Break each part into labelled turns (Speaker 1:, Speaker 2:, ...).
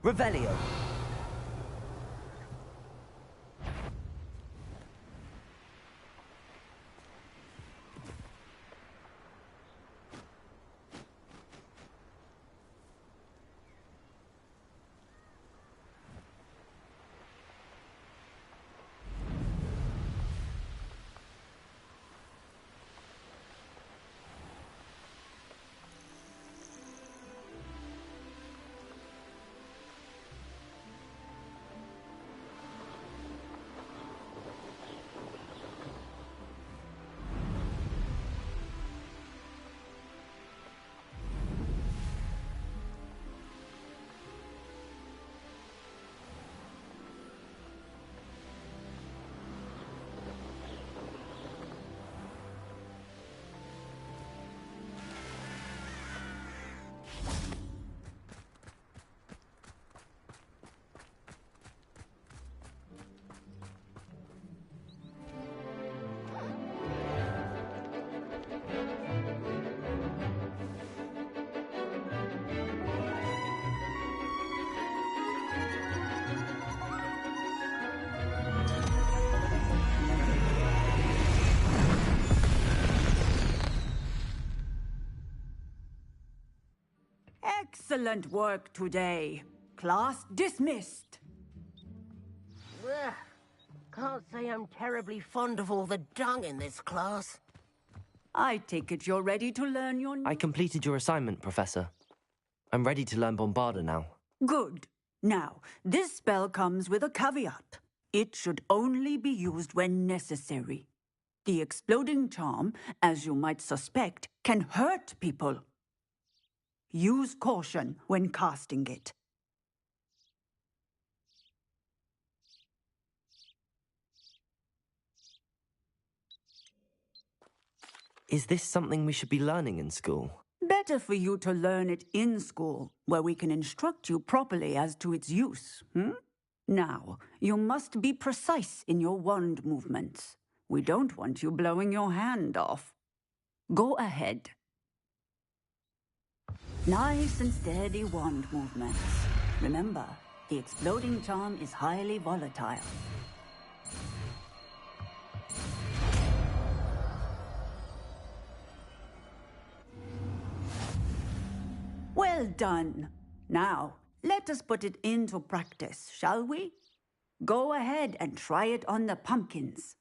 Speaker 1: Revelio.
Speaker 2: Excellent work today. Class dismissed.
Speaker 3: Ugh. Can't say I'm terribly fond of all the dung in this class.
Speaker 2: I take it you're ready to learn your...
Speaker 1: I completed your assignment, Professor. I'm ready to learn Bombarda now.
Speaker 2: Good. Now, this spell comes with a caveat. It should only be used when necessary. The exploding charm, as you might suspect, can hurt people. Use caution when casting it.
Speaker 1: Is this something we should be learning in school?
Speaker 2: Better for you to learn it in school, where we can instruct you properly as to its use. Now, you must be precise in your wand movements. We don't want you blowing your hand off. Go ahead. Nice and steady wand movements. Remember, the exploding charm is highly volatile. Well done. Now, let us put it into practice, shall we? Go ahead and try it on the pumpkins.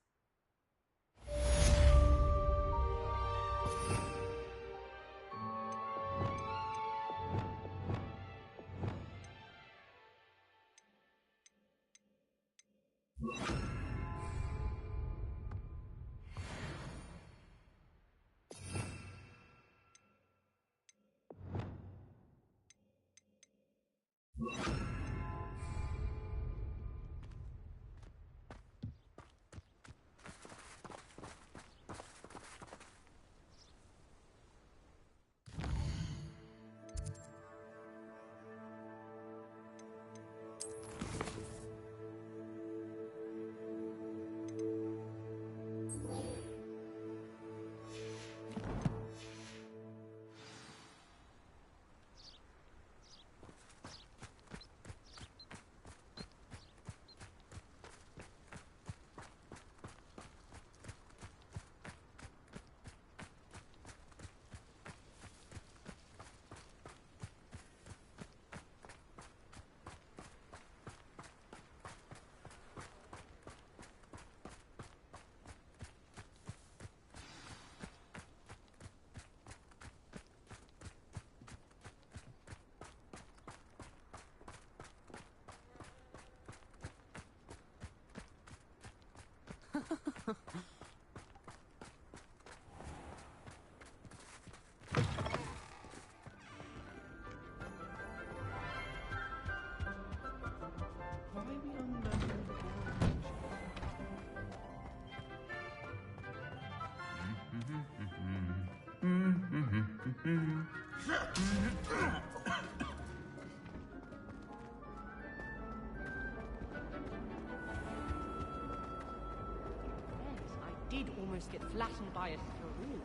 Speaker 4: Did almost get flattened by a through.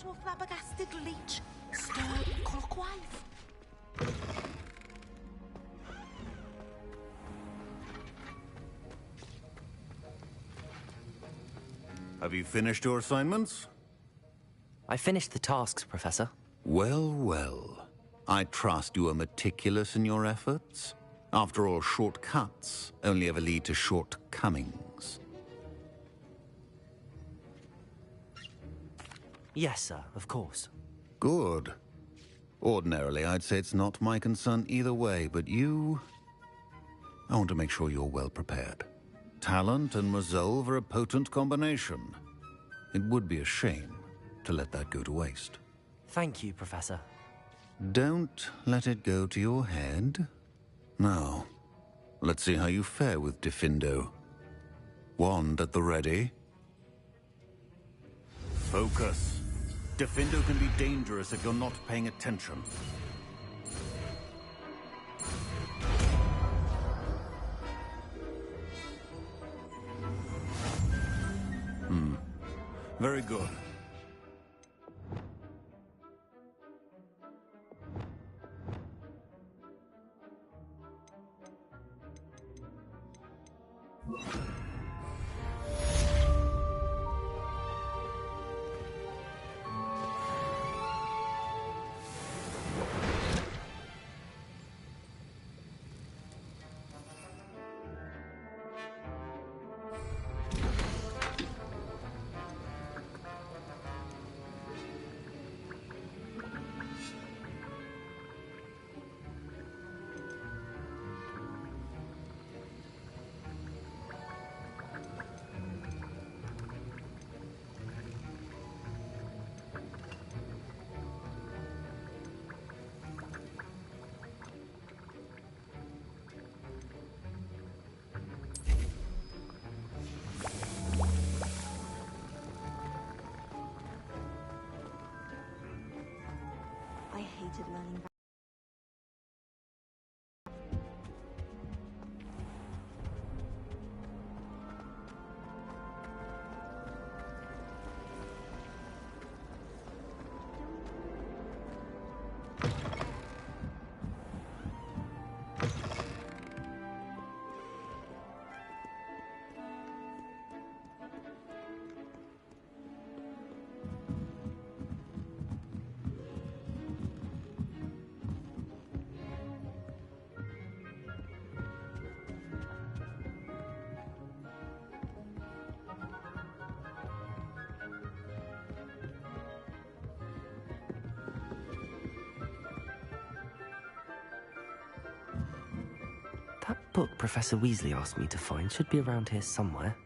Speaker 5: to a flabbergasted leech. Stir clockwise.
Speaker 6: Have you finished your assignments?
Speaker 1: I finished the tasks, Professor.
Speaker 6: Well, well. I trust you are meticulous in your efforts. After all, shortcuts only ever lead to shortcomings.
Speaker 1: Yes, sir, of course.
Speaker 6: Good. Ordinarily, I'd say it's not my concern either way, but you... I want to make sure you're well prepared. Talent and resolve are a potent combination. It would be a shame to let that go to waste.
Speaker 1: Thank you, Professor.
Speaker 6: Don't let it go to your head. Now, let's see how you fare with Diffindo. Wand at the ready. Focus. Diffindo can be dangerous if you're not paying attention. Very good.
Speaker 5: I hated learning.
Speaker 1: That book Professor Weasley asked me to find should be around here somewhere.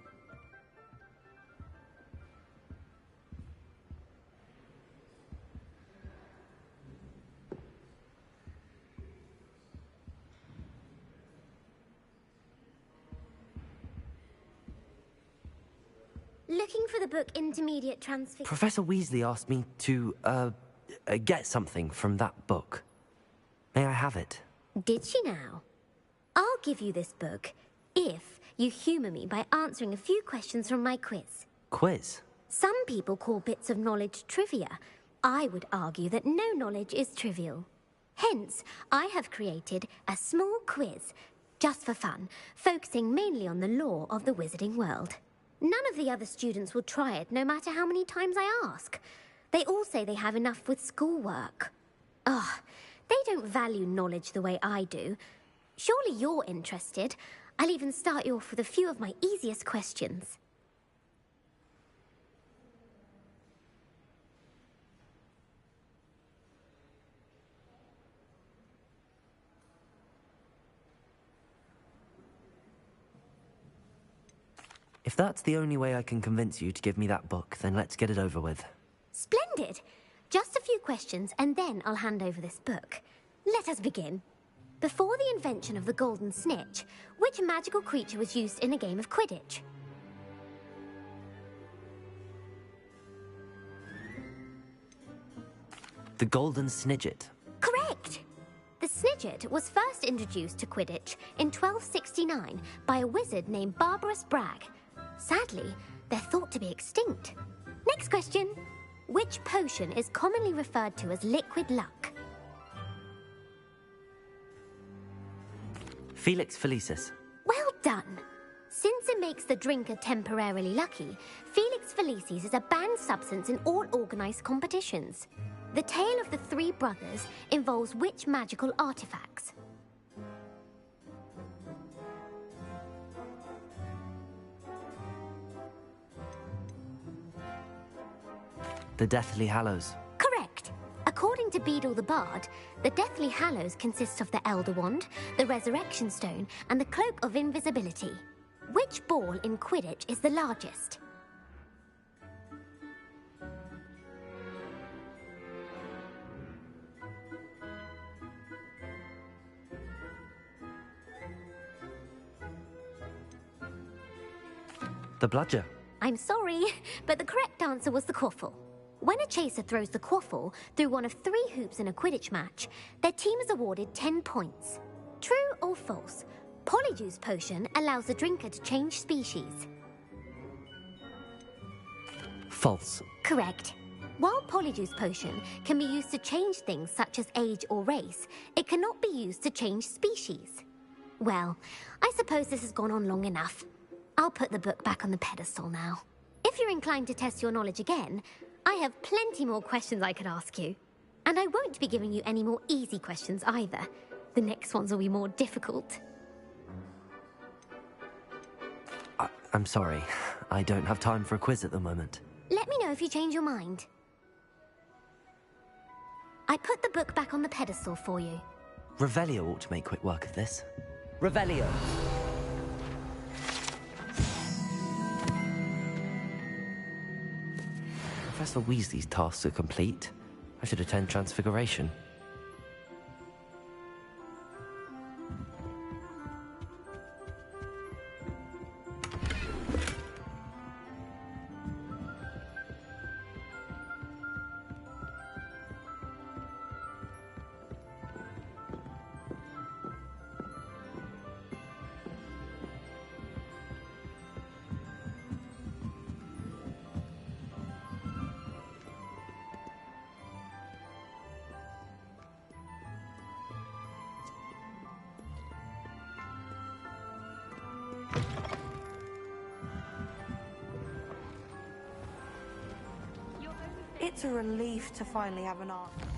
Speaker 7: Looking for the book Intermediate Transfix...
Speaker 1: Professor Weasley asked me to, get something from that book. May I have it?
Speaker 7: Did she now? I'll give you this book if you humour me by answering a few questions from my quiz.
Speaker 1: Quiz?
Speaker 7: Some people call bits of knowledge trivia. I would argue that no knowledge is trivial. Hence, I have created a small quiz, just for fun, focusing mainly on the lore of the wizarding world. None of the other students will try it, no matter how many times I ask. They all say they have enough with schoolwork. Ugh, they don't value knowledge the way I do. Surely you're interested. I'll even start you off with a few of my easiest questions.
Speaker 1: If that's the only way I can convince you to give me that book, then let's get it over with.
Speaker 7: Splendid! Just a few questions, and then I'll hand over this book. Let us begin. Before the invention of the golden snitch, which magical creature was used in a game of Quidditch?
Speaker 1: The golden snidget.
Speaker 7: Correct! The snidget was first introduced to Quidditch in 1269 by a wizard named Barbarous Bragg. Sadly, they're thought to be extinct. Next question. Which potion is commonly referred to as liquid luck?
Speaker 1: Felix Felicis.
Speaker 7: Well done. Since it makes the drinker temporarily lucky, Felix Felicis is a banned substance in all organised competitions. The tale of the three brothers involves which magical artifacts?
Speaker 1: The Deathly Hallows.
Speaker 7: Correct. According to Beadle the Bard, the Deathly Hallows consists of the Elder Wand, the Resurrection Stone, and the Cloak of Invisibility. Which ball in Quidditch is the largest?
Speaker 1: The Bludger.
Speaker 7: I'm sorry, but the correct answer was the Quaffle. When a chaser throws the Quaffle through one of 3 hoops in a Quidditch match, their team is awarded 10 points. True or false? Polyjuice Potion allows the drinker to change species.
Speaker 1: False.
Speaker 7: Correct. While Polyjuice Potion can be used to change things such as age or race, it cannot be used to change species. Well, I suppose this has gone on long enough. I'll put the book back on the pedestal now. If you're inclined to test your knowledge again, I have plenty more questions I could ask you. And I won't be giving you any more easy questions either. The next ones will be more difficult.
Speaker 1: I'm sorry. I don't have time for a quiz at the moment.
Speaker 7: Let me know if you change your mind. I put the book back on the pedestal for you.
Speaker 1: Revelio ought to make quick work of this. Revelio! Professor Weasley's tasks are complete. I should attend Transfiguration.
Speaker 8: It's a relief to finally have an answer.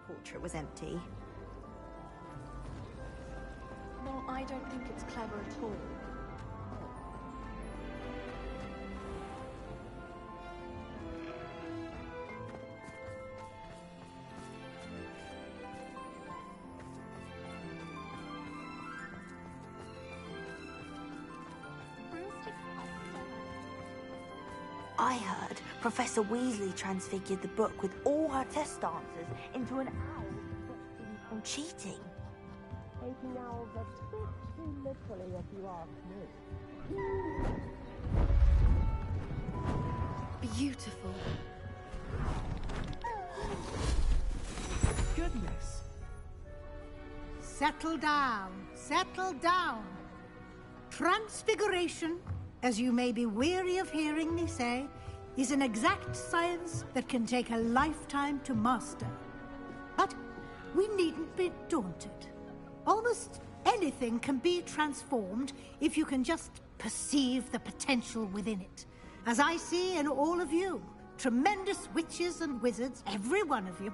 Speaker 8: Portrait was empty.
Speaker 5: Well, I don't think it's clever at all.
Speaker 8: I heard Professor Weasley transfigured the book with all her test answers into an owl on cheating.
Speaker 3: Taking owls a bit too literally, if you ask me.
Speaker 5: Beautiful.
Speaker 9: Goodness. Settle down. Settle down. Transfiguration, as you may be weary of hearing me say, is an exact science that can take a lifetime to master. But we needn't be daunted. Almost anything can be transformed if you can just perceive the potential within it. As I see in all of you, tremendous witches and wizards, every one of you.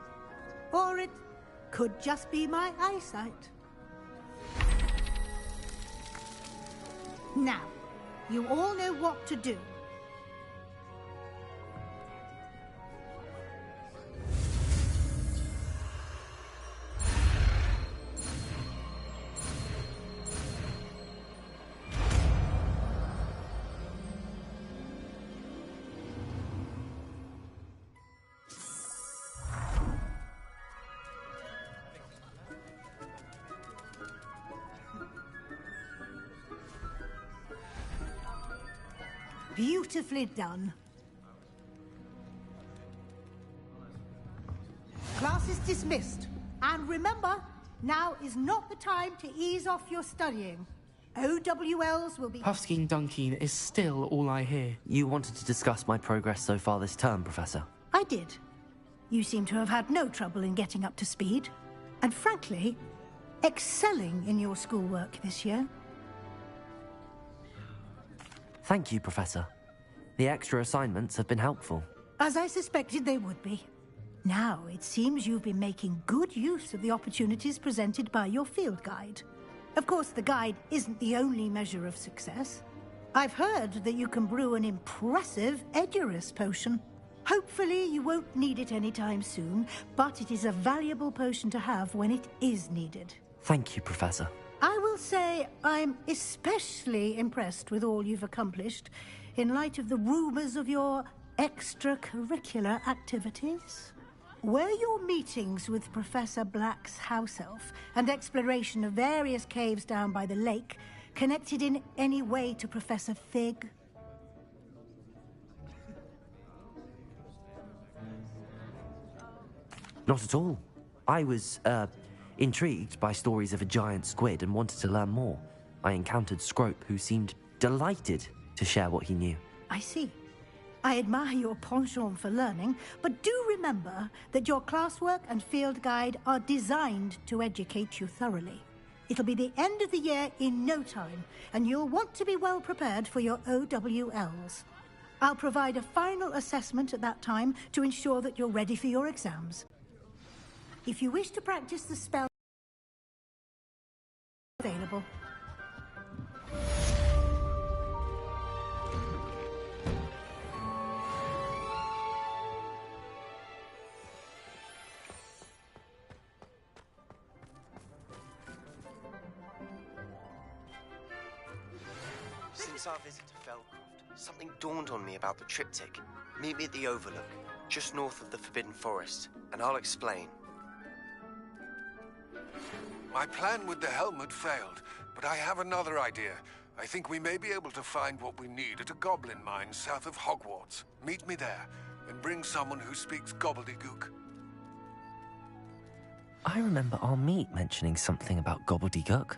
Speaker 9: Or it could just be my eyesight. Now, you all know what to do. Beautifully done. Class is dismissed. And remember, now is not the time to ease off your studying. OWLs will be...
Speaker 10: Puffskein Dunkeen is still all I hear.
Speaker 1: You wanted to discuss my progress so far this term, Professor.
Speaker 9: I did. You seem to have had no trouble in getting up to speed. And frankly, excelling in your schoolwork this year.
Speaker 1: Thank you, Professor. The extra assignments have been helpful.
Speaker 9: As I suspected they would be. Now, it seems you've been making good use of the opportunities presented by your field guide. Of course, the guide isn't the only measure of success. I've heard that you can brew an impressive Edurus potion. Hopefully, you won't need it anytime soon, but it is a valuable potion to have when it is needed.
Speaker 1: Thank you, Professor.
Speaker 9: I will say I'm especially impressed with all you've accomplished in light of the rumors of your extracurricular activities. Were your meetings with Professor Black's house elf and exploration of various caves down by the lake connected in any way to Professor Fig?
Speaker 1: Not at all. I was, intrigued by stories of a giant squid and wanted to learn more. I encountered Scrope, who seemed delighted to share what he knew.
Speaker 9: I see. I admire your penchant for learning, but do remember that your classwork and field guide are designed to educate you thoroughly. It'll be the end of the year in no time, and you'll want to be well prepared for your OWLs. I'll provide a final assessment at that time to ensure that you're ready for your exams. If you wish to practice the spell available.
Speaker 11: Since our visit to Felcroft, something dawned on me about the triptych. Meet me at the Overlook, just north of the Forbidden Forest, and I'll explain.
Speaker 12: My plan with the helmet failed, but I have another idea. I think we may be able to find what we need at a goblin mine south of Hogwarts. Meet me there, and bring someone who speaks gobbledygook.
Speaker 1: I remember our meet mentioning something about gobbledygook.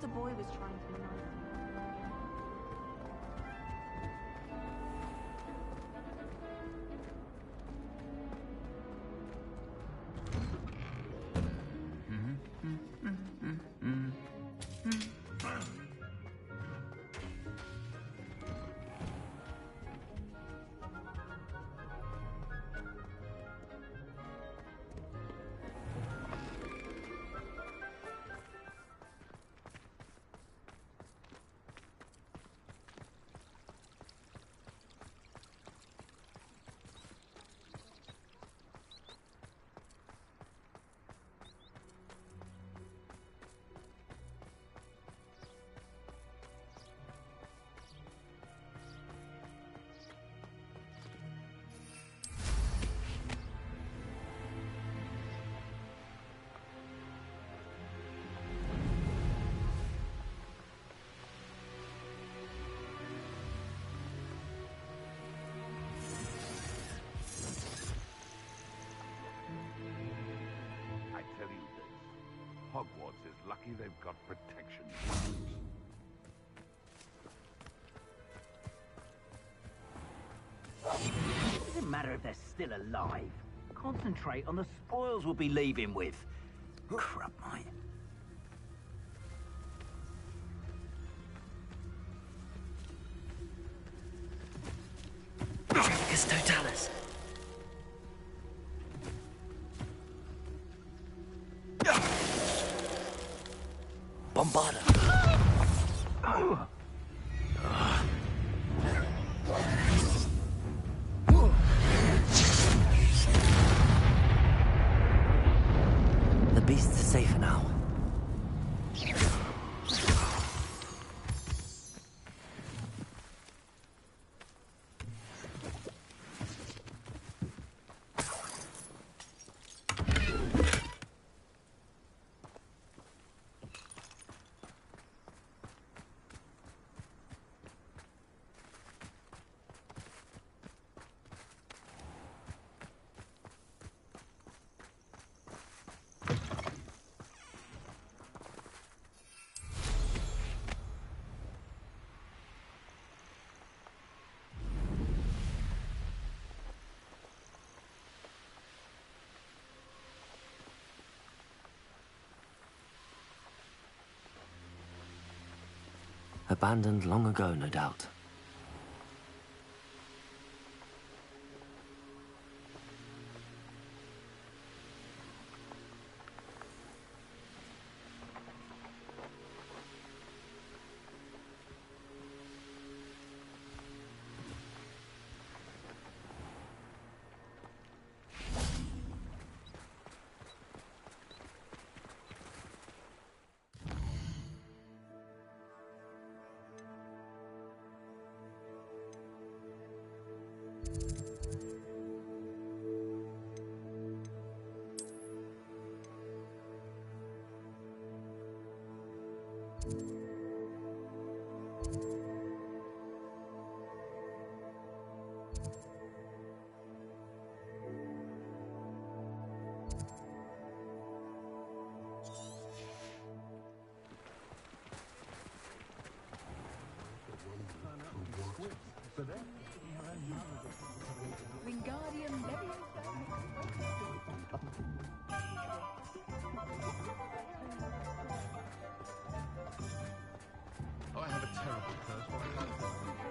Speaker 8: The boy was trying to be nice.
Speaker 13: Hogwarts is lucky they've got protection.
Speaker 3: It doesn't matter if they're still alive.
Speaker 14: Concentrate on the spoils we'll be leaving with. Crap, mate.
Speaker 1: Tricus totalis. Bombarda. The beasts are safer now. Abandoned long ago, no doubt.
Speaker 15: Wingardium
Speaker 13: I have a terrible curse.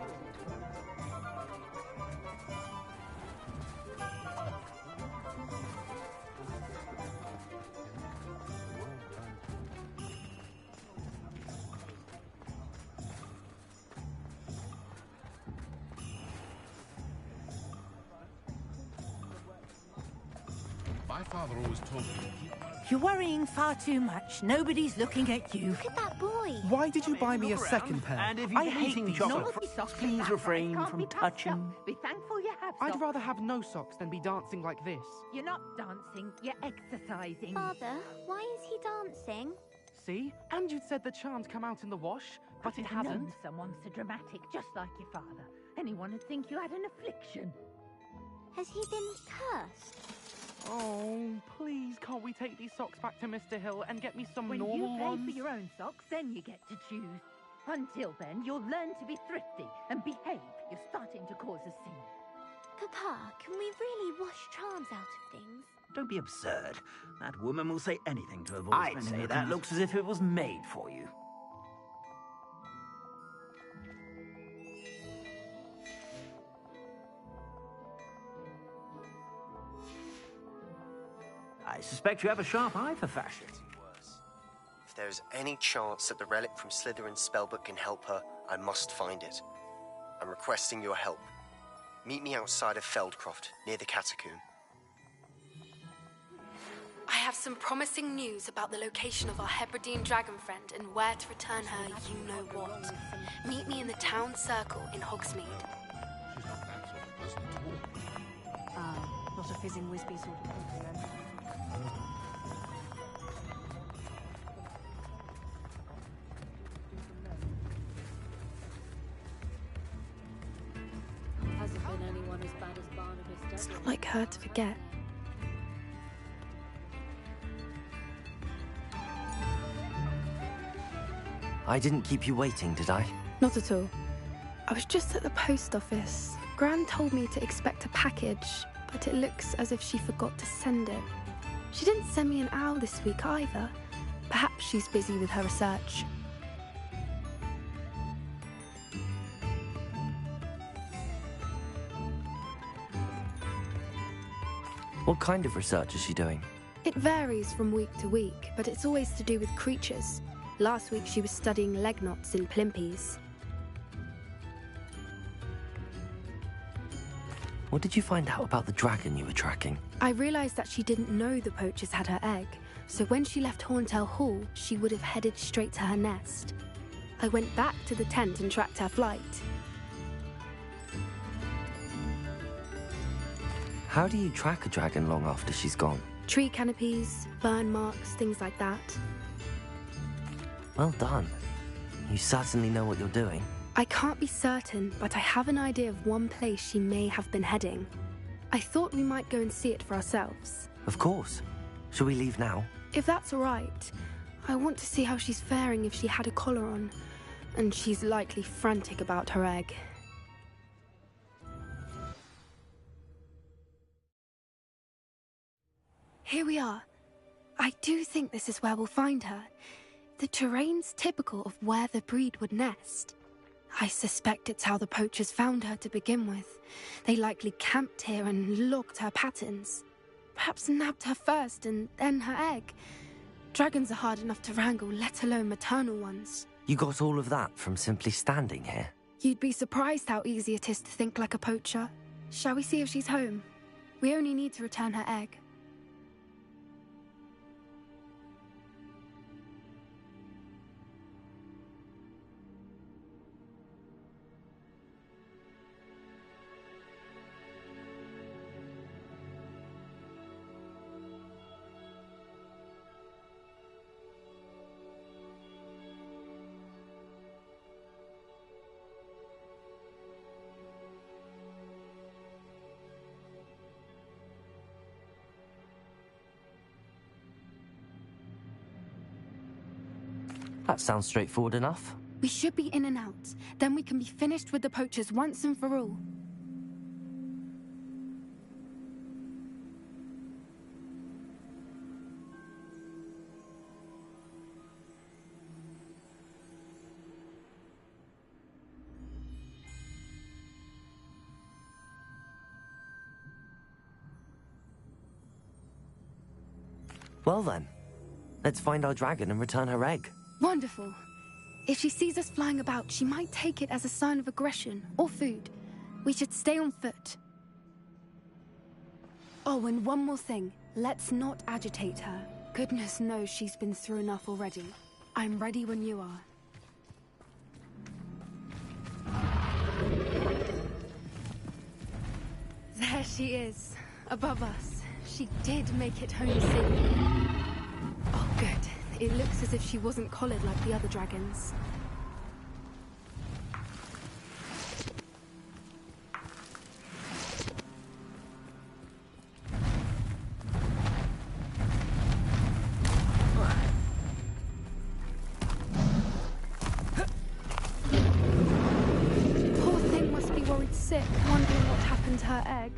Speaker 13: My father always told me to keep...
Speaker 15: You're worrying far too much. Nobody's looking at you.
Speaker 7: Look at that boy.
Speaker 10: Why did you buy me a second pair?
Speaker 14: And if you've
Speaker 10: I
Speaker 14: been
Speaker 10: hate
Speaker 14: eating
Speaker 10: these
Speaker 14: chocolate,
Speaker 10: socks.
Speaker 14: please refrain from touching.
Speaker 4: Be thankful you have
Speaker 10: I'd
Speaker 4: socks.
Speaker 10: rather have no socks than be dancing like this.
Speaker 4: You're not dancing, you're exercising.
Speaker 7: Father, why is he dancing?
Speaker 10: See? And you'd said the charms come out in the wash, but it hasn't.
Speaker 4: Known someone so dramatic, just like your father. Anyone would think you had an affliction.
Speaker 7: Has he been cursed?
Speaker 10: Oh, please, can't we take these socks back to Mr. Hill and get me some
Speaker 4: When
Speaker 10: normal
Speaker 4: you pay
Speaker 10: ones?
Speaker 4: for your own socks, then you get to choose. Until then, you'll learn to be thrifty and behave. You're starting to cause a scene.
Speaker 7: Papa, can we really wash charms out of things?
Speaker 14: Don't be absurd. That woman will say anything to avoid
Speaker 11: I'd
Speaker 14: spending
Speaker 11: say
Speaker 14: the
Speaker 11: that
Speaker 14: cash.
Speaker 11: looks as if it was made for you.
Speaker 14: I suspect you have a sharp eye for fashion.
Speaker 11: If there is any chance that the relic from Slytherin's spellbook can help her, I must find it. I'm requesting your help. Meet me outside of Feldcroft, near the Catacomb.
Speaker 16: I have some promising news about the location of our Hebridean dragon friend and where to return her you-know-what. Meet me in the town circle in Hogsmeade.
Speaker 13: She's not that sort of person at all.
Speaker 15: Not a fizzing wispy sort of person, then.
Speaker 17: Hasn't been anyone as bad as Barnabas does.
Speaker 16: It's not like her to forget.
Speaker 1: I didn't keep you waiting, did I?
Speaker 16: Not at all. I was just at the post office. Gran told me to expect a package, but it looks as if she forgot to send it. She didn't send me an owl this week either. Perhaps she's busy with her research.
Speaker 1: What kind of research is she doing?
Speaker 16: It varies from week to week, but it's always to do with creatures. Last week she was studying leg knots in plimpies.
Speaker 1: What did you find out about the dragon you were tracking?
Speaker 16: I realized that she didn't know the poachers had her egg, so when she left Horntail Hall, she would have headed straight to her nest. I went back to the tent and tracked her flight.
Speaker 1: How do you track a dragon long after she's gone?
Speaker 16: Tree canopies, burn marks, things like that.
Speaker 1: Well done. You certainly know what you're doing.
Speaker 16: I can't be certain, but I have an idea of one place she may have been heading. I thought we might go and see it for ourselves.
Speaker 1: Of course. Shall we leave now?
Speaker 16: If that's all right. I want to see how she's faring if she had a collar on. And she's likely frantic about her egg. Here we are. I do think this is where we'll find her. The terrain's typical of where the breed would nest. I suspect it's how the poachers found her to begin with. They likely camped here and logged her patterns. Perhaps nabbed her first and then her egg. Dragons are hard enough to wrangle, let alone maternal ones.
Speaker 1: You got all of that from simply standing here?
Speaker 16: You'd be surprised how easy it is to think like a poacher. Shall we see if she's home? We only need to return her egg.
Speaker 1: That sounds straightforward enough.
Speaker 16: We should be in and out. Then we can be finished with the poachers once and for all.
Speaker 1: Well then, let's find our dragon and return her egg.
Speaker 16: Wonderful. If she sees us flying about, she might take it as a sign of aggression or food. We should stay on foot. Oh, and one more thing. Let's not agitate her. Goodness knows she's been through enough already. I'm ready when you are. There she is, above us. She did make it home safely. Oh, good. It looks as if she wasn't collared like the other dragons. Poor thing must be worried sick, wondering what happened to her egg.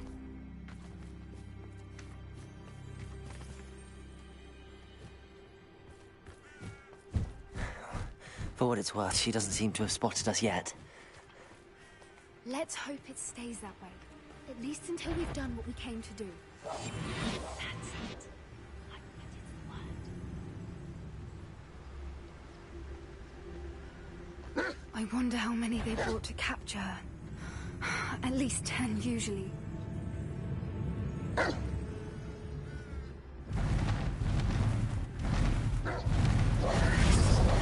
Speaker 1: For what it's worth, she doesn't seem to have spotted us yet.
Speaker 16: Let's hope it stays that way. At least until we've done what we came to do. That's it. I wonder how many they brought to capture her. At least 10, usually.
Speaker 1: There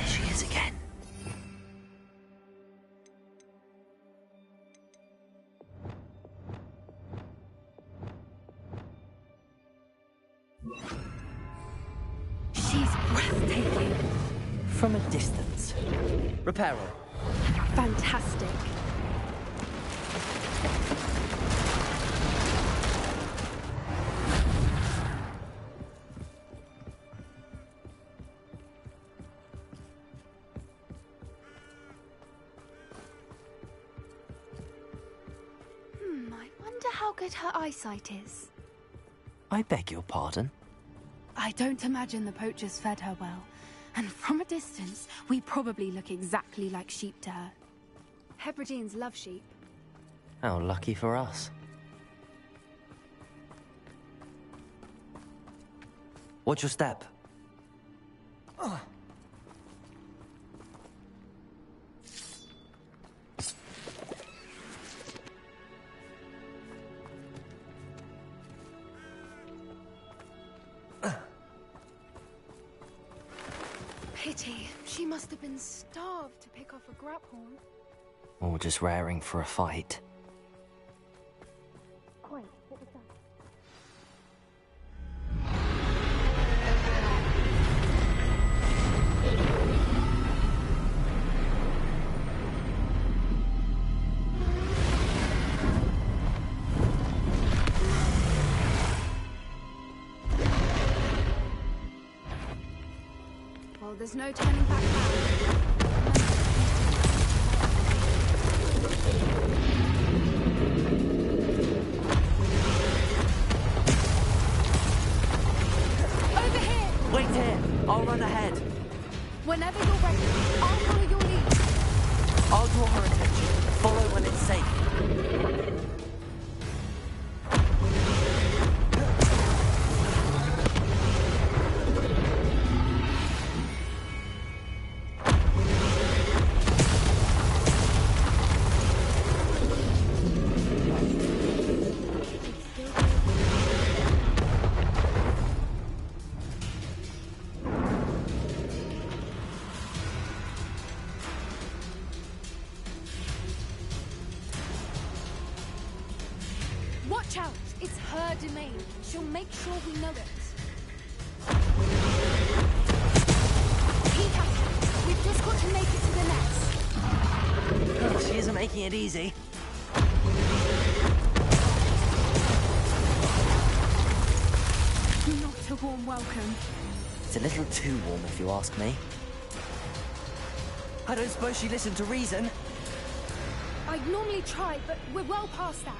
Speaker 1: she is again.
Speaker 16: She's breathtaking.
Speaker 1: From a distance. Reparo.
Speaker 16: Fantastic. I wonder how good her eyesight is?
Speaker 1: I beg your pardon?
Speaker 16: I don't imagine the poachers fed her well. And from a distance, we probably look exactly like sheep to her. Hebrideans love sheep.
Speaker 1: How lucky for us. Watch your step.
Speaker 16: Pity. She must have been starved to pick off a grabhorn.
Speaker 1: Or just raring for a fight.
Speaker 7: Wait, what was that?
Speaker 16: Well, there's no turning back now. Over here!
Speaker 1: Wait here! I'll run ahead.
Speaker 16: Whenever you're ready, I'll follow your lead.
Speaker 1: I'll draw her attention. Follow when it's safe.
Speaker 16: Watch out! It's her domain. She'll make sure we know it. Keep at it. We've just got to make it to the nest.
Speaker 1: She isn't making it easy.
Speaker 16: Not a warm welcome.
Speaker 1: It's a little too warm, if you ask me. I don't suppose she listened to reason.
Speaker 16: I'd normally try, but we're well past that.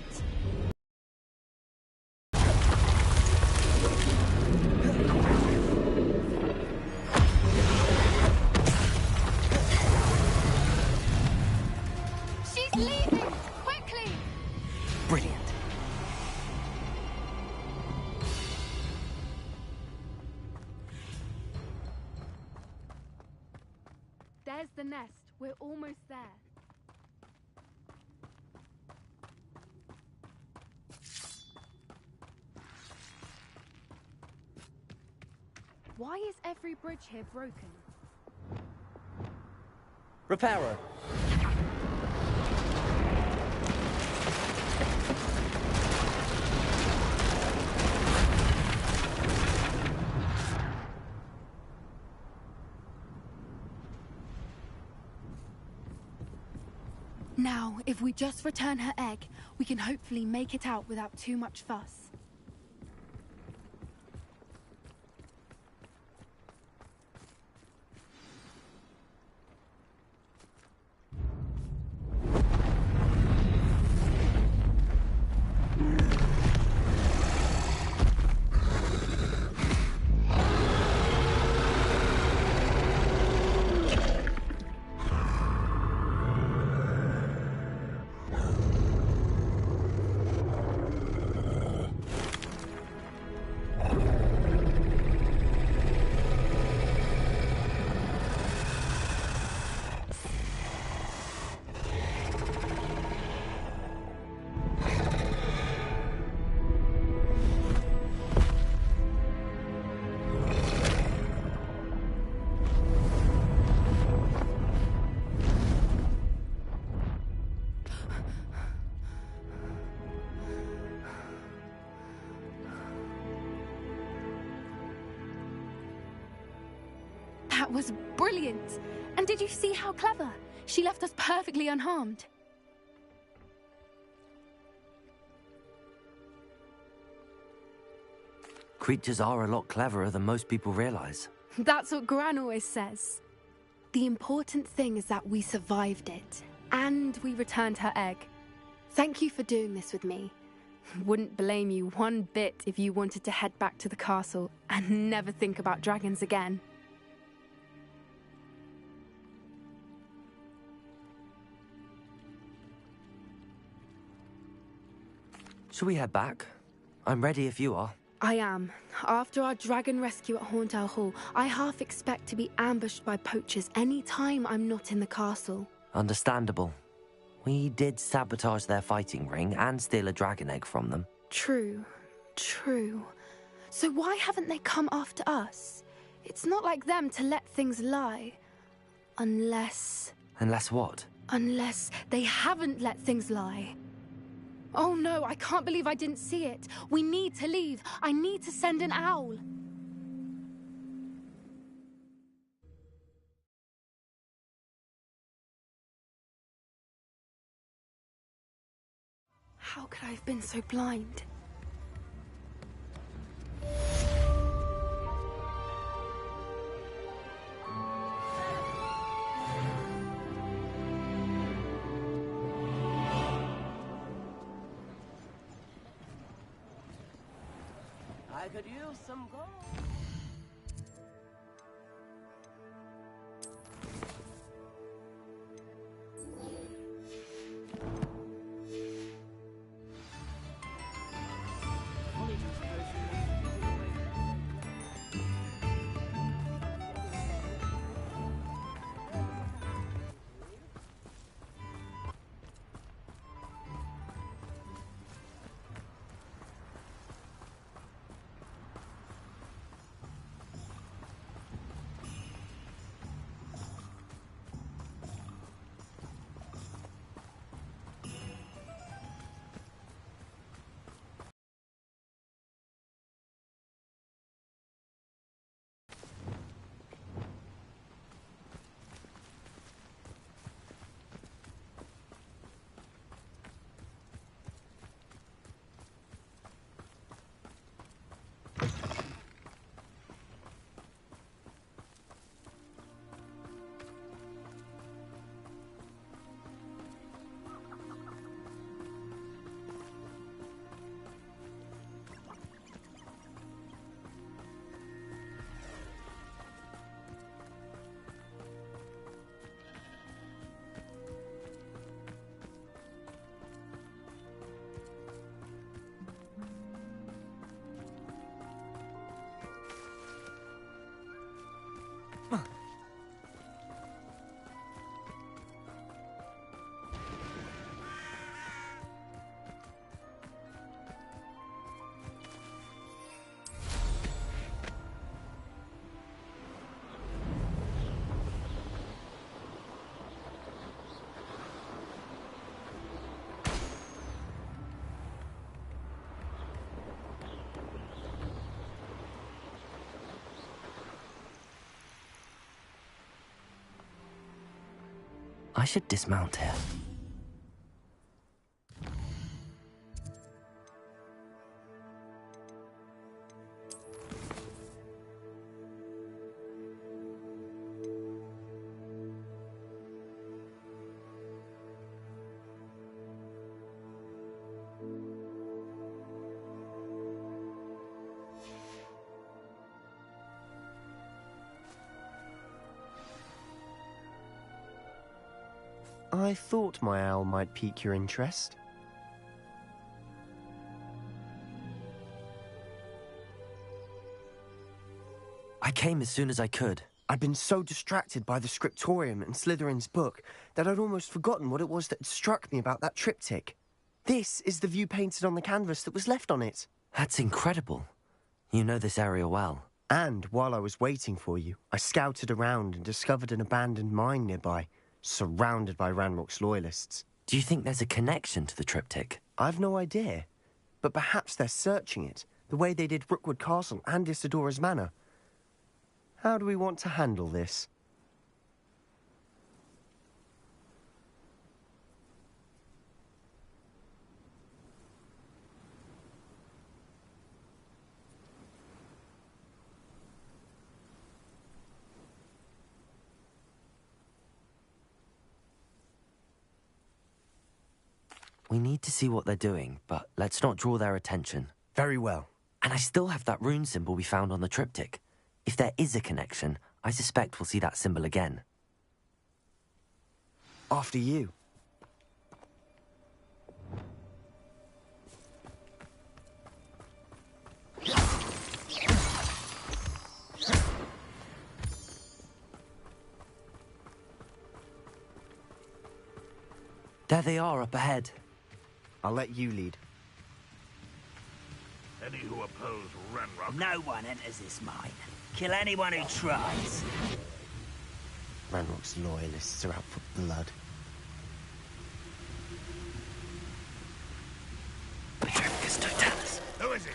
Speaker 16: She's leaving! Quickly!
Speaker 1: Brilliant.
Speaker 16: There's the nest. We're almost there. Why is every bridge here broken?
Speaker 1: Repairer.
Speaker 16: Now, if we just return her egg, we can hopefully make it out without too much fuss. That was brilliant! And did you see how clever? She left us perfectly unharmed.
Speaker 1: Creatures are a lot cleverer than most people realize.
Speaker 16: That's what Gran always says. The important thing is that we survived it, and we returned her egg. Thank you for doing this with me. Wouldn't blame you one bit if you wanted to head back to the castle and never think about dragons again.
Speaker 1: Shall we head back? I'm ready if you are.
Speaker 16: I am. After our dragon rescue at Horndale Hall, I half expect to be ambushed by poachers any time I'm not in the castle.
Speaker 1: Understandable. We did sabotage their fighting ring and steal a dragon egg from them.
Speaker 16: True. So why haven't they come after us? It's not like them to let things lie. Unless
Speaker 1: what?
Speaker 16: Unless they haven't let things lie. Oh no, I can't believe I didn't see it. We need to leave. I need to send an owl. How could I have been so blind?
Speaker 3: I could use some gold.
Speaker 1: I should dismount here.
Speaker 11: I thought my owl might pique your interest.
Speaker 1: I came as soon as I could.
Speaker 11: I'd been so distracted by the scriptorium and Slytherin's book that I'd almost forgotten what it was that had struck me about that triptych. This is the view painted on the canvas that was left on it.
Speaker 1: That's incredible. You know this area well.
Speaker 11: And while I was waiting for you, I scouted around and discovered an abandoned mine nearby, surrounded by Ranrock's loyalists.
Speaker 1: Do you think there's a connection to the triptych?
Speaker 11: I've no idea, but perhaps they're searching it, the way they did Rookwood Castle and Isidora's Manor. How do we want to handle this?
Speaker 1: We need to see what they're doing, but let's not draw their attention.
Speaker 18: Very well.
Speaker 1: And I still have that rune symbol we found on the triptych. If there is a connection, I suspect we'll see that symbol again.
Speaker 18: After you.
Speaker 1: There they are, up ahead.
Speaker 18: I'll let you lead.
Speaker 13: Any who oppose Ranrock...
Speaker 14: No one enters this mine. Kill anyone who tries.
Speaker 11: Ranrock's loyalists are out for blood.
Speaker 1: Petrificus Totalis.
Speaker 13: Who is it?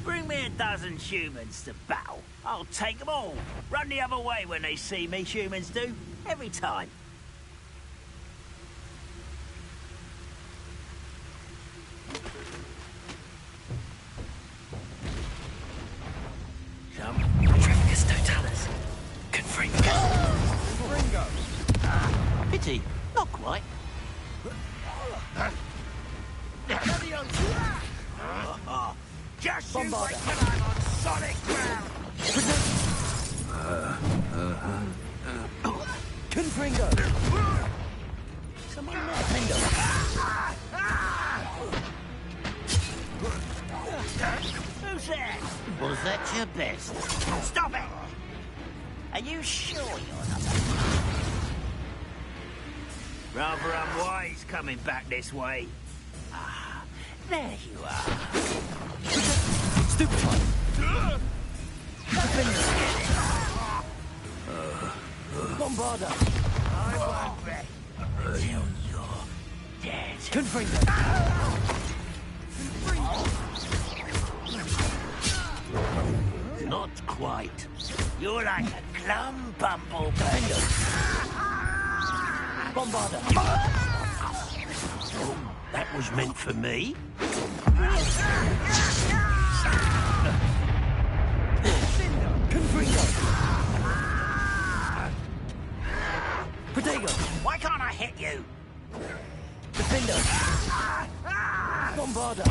Speaker 14: Bring me a dozen humans to battle. I'll take them all. Run the other way when they see me, humans do. Every time.
Speaker 1: Petrificus Totalis. Confringo.
Speaker 14: Pity. Not quite. Just you wait till I'm on solid ground!
Speaker 18: Confringo!
Speaker 14: Come on now, Pindo. Who's that? Was that your best? Stop it! Are you sure you're not? Rather unwise coming back this way. Ah, there you are.
Speaker 18: Stupefy! Bombarda!
Speaker 14: I won't bet until you're dead.
Speaker 18: Confringo!
Speaker 14: Not quite. You're like a glum bumblebee.
Speaker 18: Bombarda!
Speaker 14: That was meant for me.
Speaker 18: Confringo! Protego!
Speaker 14: Why can't I hit you?
Speaker 18: Defender! Bombarda!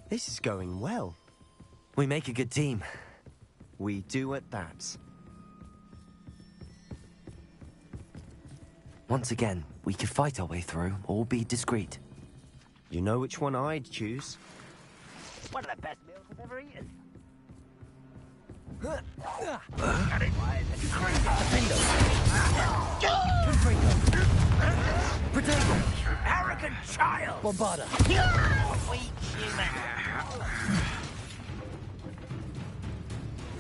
Speaker 18: This is going well.
Speaker 1: We make a good team.
Speaker 18: We do at that.
Speaker 1: Once again, we could fight our way through, or be discreet.
Speaker 18: You know which one I'd choose?
Speaker 14: One of the best meals I've ever eaten.
Speaker 18: Protego!
Speaker 14: Arrogant child!
Speaker 18: Bombarda!
Speaker 14: Weak human!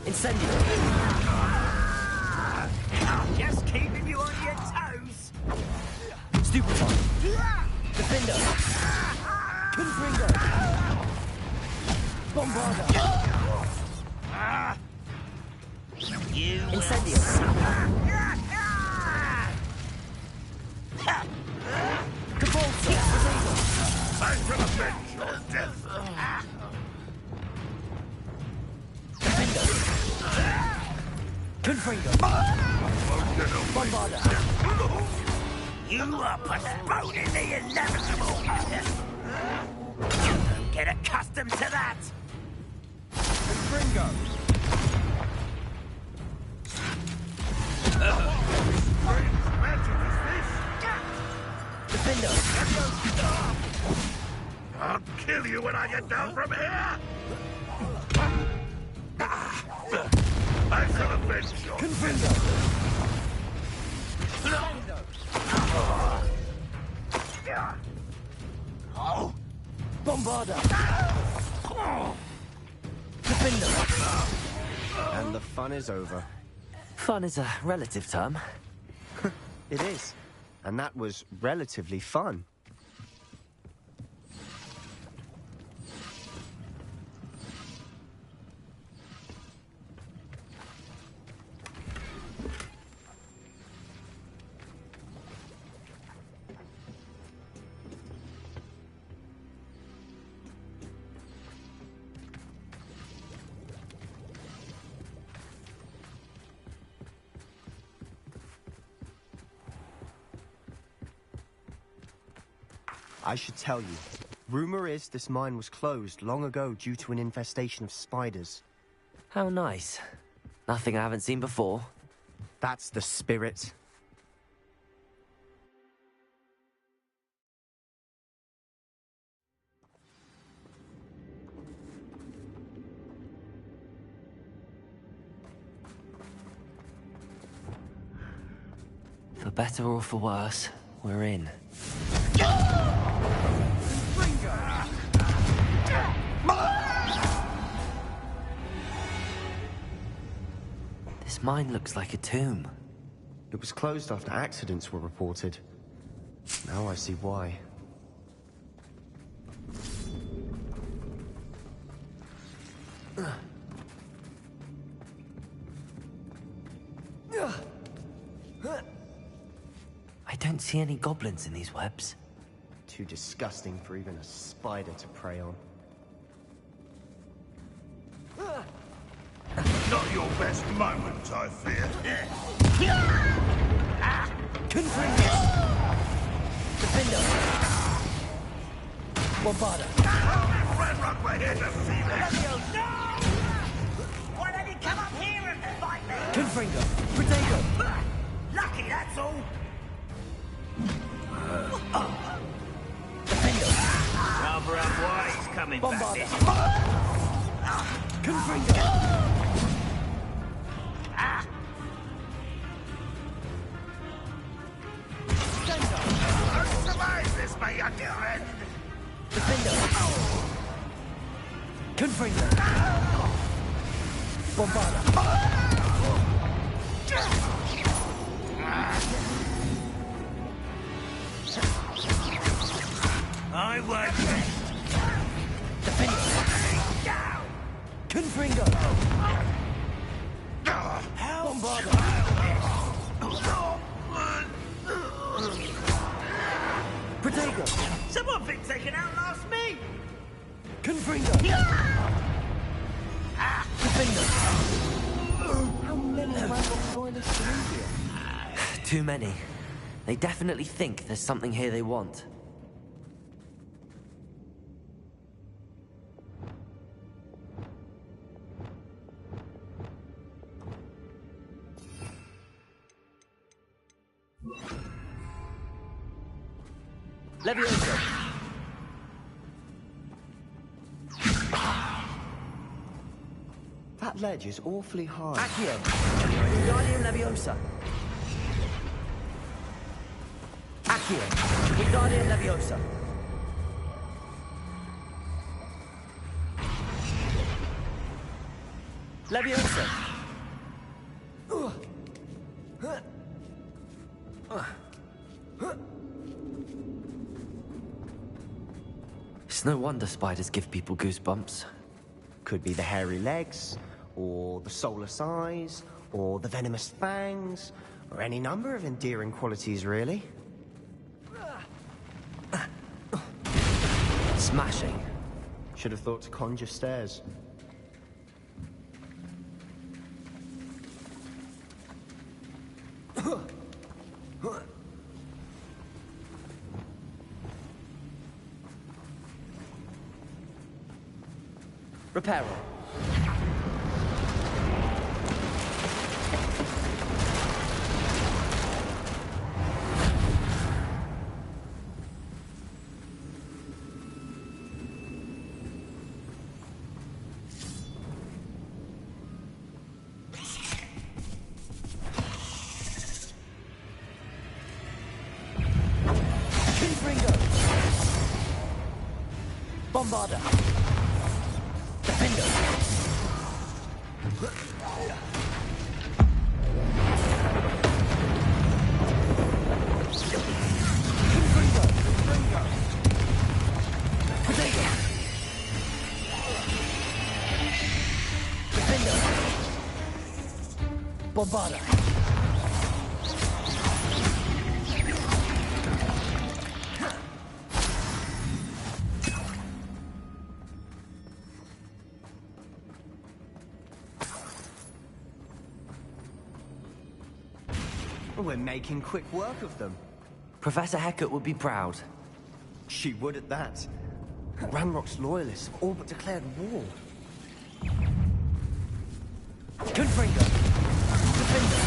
Speaker 18: Incendio!
Speaker 14: Just keeping you on your toes!
Speaker 18: Stupefy! Defender! Confringo! Bombarda!
Speaker 14: You
Speaker 18: Incendio! Cabolso!
Speaker 13: I shall avenge your death.
Speaker 18: Defender! Confringo! Bombarda!
Speaker 14: You are postponing the inevitable! Don't get accustomed to that!
Speaker 18: Confringo! Confringo! Defender!
Speaker 13: I'll kill you when I get down from here! I shall avenge your
Speaker 18: Confringo! Bombarda! Defender!
Speaker 11: And the fun is over.
Speaker 1: Fun is a relative term.
Speaker 11: It is. And that was relatively fun. I should tell you, rumor is this mine was closed long ago due to an infestation of spiders.
Speaker 1: How nice. Nothing I haven't seen before.
Speaker 11: That's the spirit.
Speaker 1: For better or for worse, we're in. This mine looks like a tomb.
Speaker 11: It was closed after accidents were reported. Now I see why.
Speaker 1: I don't see any goblins in these webs.
Speaker 11: Too disgusting for even a spider to prey on.
Speaker 13: Not your best moment, I fear.
Speaker 18: Confringo! Defender! Bombarda!
Speaker 13: Red Rock, we're here to see this!
Speaker 14: Why don't you come up here and fight me?
Speaker 18: Confringo! Protego!
Speaker 14: Lucky, that's all.
Speaker 18: Defender!
Speaker 14: Rather unwise coming back
Speaker 18: Bombarda!
Speaker 14: this
Speaker 18: Confringo!
Speaker 13: Survive this, my young friend!
Speaker 18: Defender! Confringo! Bombarda!
Speaker 14: I won't rest.
Speaker 18: Defender! Confringo! Bombarda! Protego!
Speaker 14: Someone thinks they can outlast me.
Speaker 18: Confringo! Defender! How many random loyalists are in here?
Speaker 1: Too many. They definitely think there's something here they want.
Speaker 18: Levioso!
Speaker 11: That ledge is awfully high.
Speaker 18: Accio! Wingardium Leviosa! Accio! Wingardium Leviosa! Leviosa!
Speaker 1: It's no wonder spiders give people goosebumps.
Speaker 11: Could be the hairy legs, or the soulless eyes, or the venomous fangs, or any number of endearing qualities, really.
Speaker 1: Smashing.
Speaker 11: Should have thought to conjure stairs.
Speaker 18: Reparo!
Speaker 1: Bombarder! Defender! Bombarder!
Speaker 19: We're making quick work of them.
Speaker 1: Professor Hecat would be proud.
Speaker 19: She would at that. Ranrock's loyalists have all but declared war.
Speaker 1: Confringo! Defender!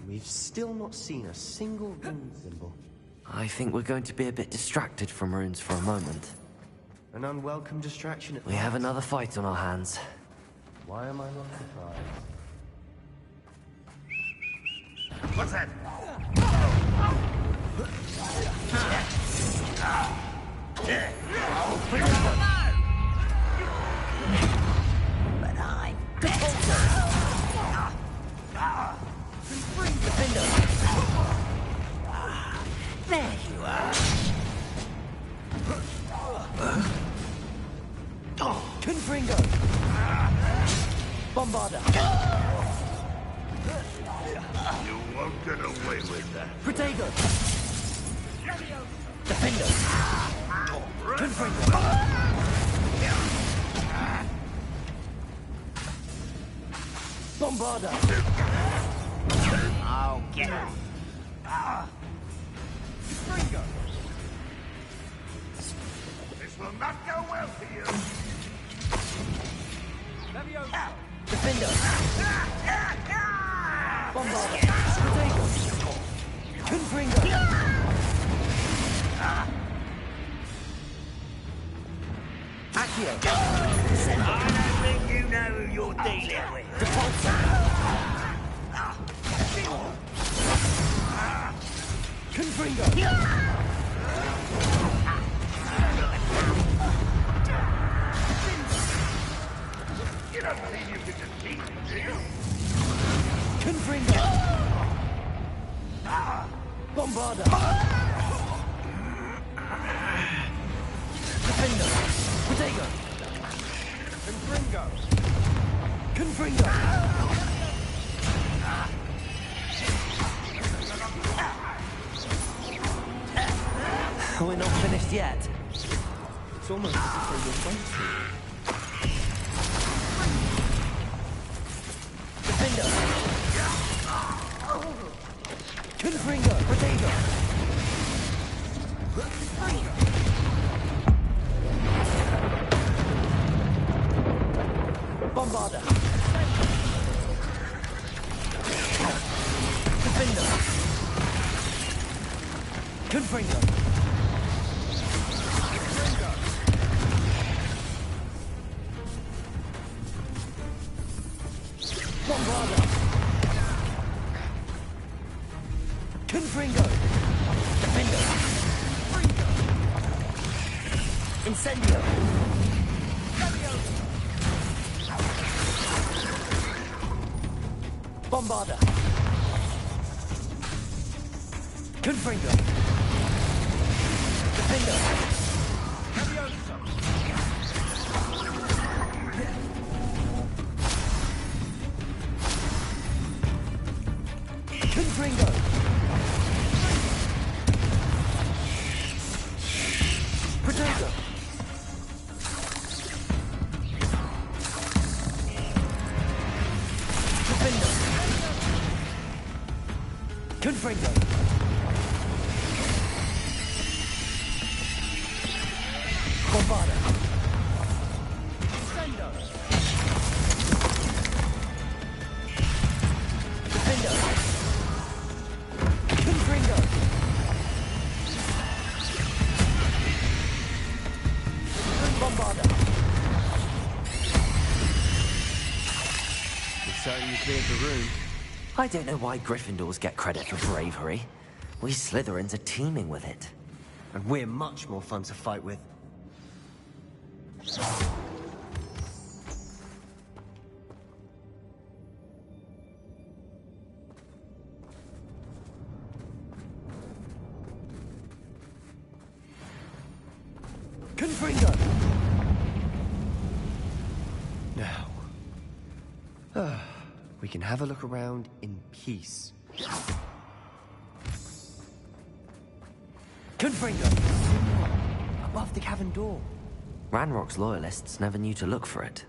Speaker 19: We've still not seen a single rune symbol.
Speaker 1: I think we're going to be a bit distracted from runes for a moment.
Speaker 19: An unwelcome distraction at
Speaker 1: We have another fight on our hands.
Speaker 19: Why am I not surprised?
Speaker 14: What's that?
Speaker 3: But I'm there you are.
Speaker 1: Confringo! Bombarder!
Speaker 13: You won't get away with that.
Speaker 1: Protego! Defender! Confringo! Bombarder!
Speaker 14: I'll get him.
Speaker 13: Confringo! This will not go well for you.
Speaker 1: Defender! Bombarder! Protego! Confringo! Accio!
Speaker 14: I don't think you know who you're dealing with.
Speaker 1: Repulsor! Confringo!
Speaker 13: You don't believe you can defeat me, do you?
Speaker 1: Confringo! Bombarder! Defender! Protego!
Speaker 13: Confringo!
Speaker 1: Confringo! We're not finished yet.
Speaker 19: It's almost as if they were waiting.
Speaker 1: Defender! Confringo! Protego! Bombarder! Defender! Confringo! Bombarder! Confringo! Defender! Incendio! Bombarder! Confringo! Defender! Confringo! Protego! Defender! Confringo! Bombarder! Defender! Confringo! Bombarder! I don't know why Gryffindors get credit for bravery. We Slytherins are teeming with it.
Speaker 19: And we're much more fun to fight with.
Speaker 1: Confringo!
Speaker 19: Now, we can have a look around in peace.
Speaker 1: Confringo!
Speaker 19: Above the cavern door.
Speaker 1: Ranrock's loyalists never knew to look for it.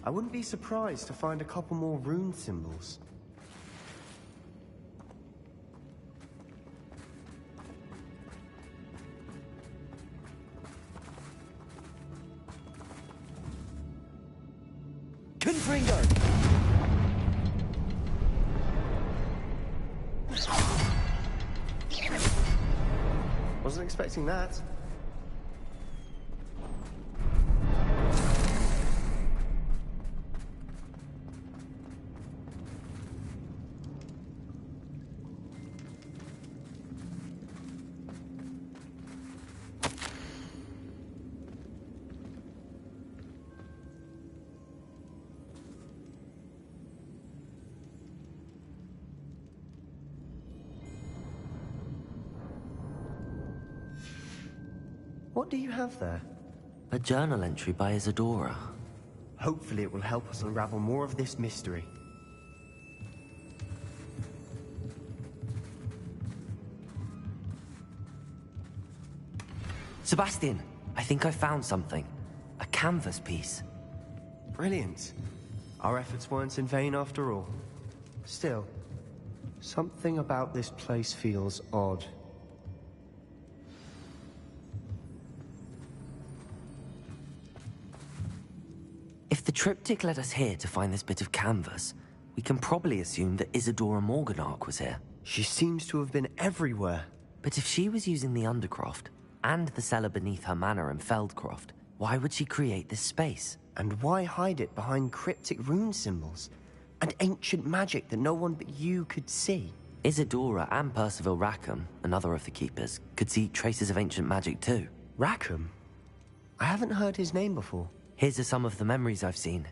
Speaker 19: I wouldn't be surprised to find a couple more rune symbols.
Speaker 1: Confringo!
Speaker 19: Wasn't expecting that. What do you have there?
Speaker 1: A journal entry by Isadora.
Speaker 19: Hopefully it will help us unravel more of this mystery.
Speaker 1: Sebastian, I think I found something. A canvas piece.
Speaker 19: Brilliant. Our efforts weren't in vain after all. Still, something about this place feels odd.
Speaker 1: If the triptych led us here to find this bit of canvas, we can probably assume that Isadora Morganach was here.
Speaker 19: She seems to have been everywhere.
Speaker 1: But if she was using the Undercroft, and the cellar beneath her manor in Feldcroft, why would she create this space?
Speaker 19: And why hide it behind cryptic rune symbols? And ancient magic that no one but you could see?
Speaker 1: Isadora and Percival Rackham, another of the Keepers, could see traces of ancient magic too.
Speaker 19: Rackham? I haven't heard his name before.
Speaker 1: Here's are some of the memories I've seen.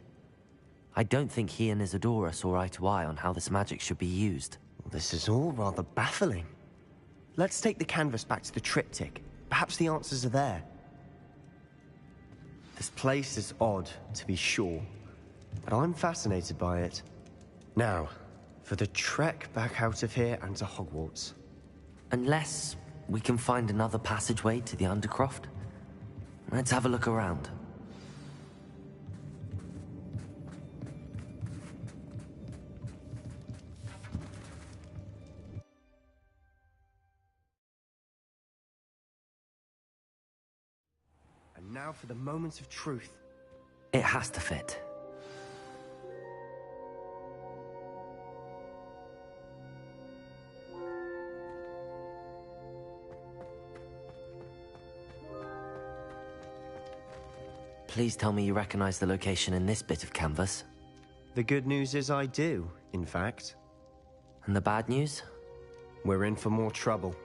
Speaker 1: I don't think he and Isadora saw eye to eye on how this magic should be used.
Speaker 19: This is all rather baffling. Let's take the canvas back to the triptych. Perhaps the answers are there. This place is odd, to be sure, but I'm fascinated by it. Now, For the trek back out of here and to Hogwarts.
Speaker 1: Unless we can find another passageway to the Undercroft. Let's have a look around.
Speaker 19: And now for the moment of truth.
Speaker 1: It has to fit. Please tell me you recognize the location in this bit of canvas.
Speaker 19: The good news is I do, in fact.
Speaker 1: And the bad news?
Speaker 19: We're in for more trouble.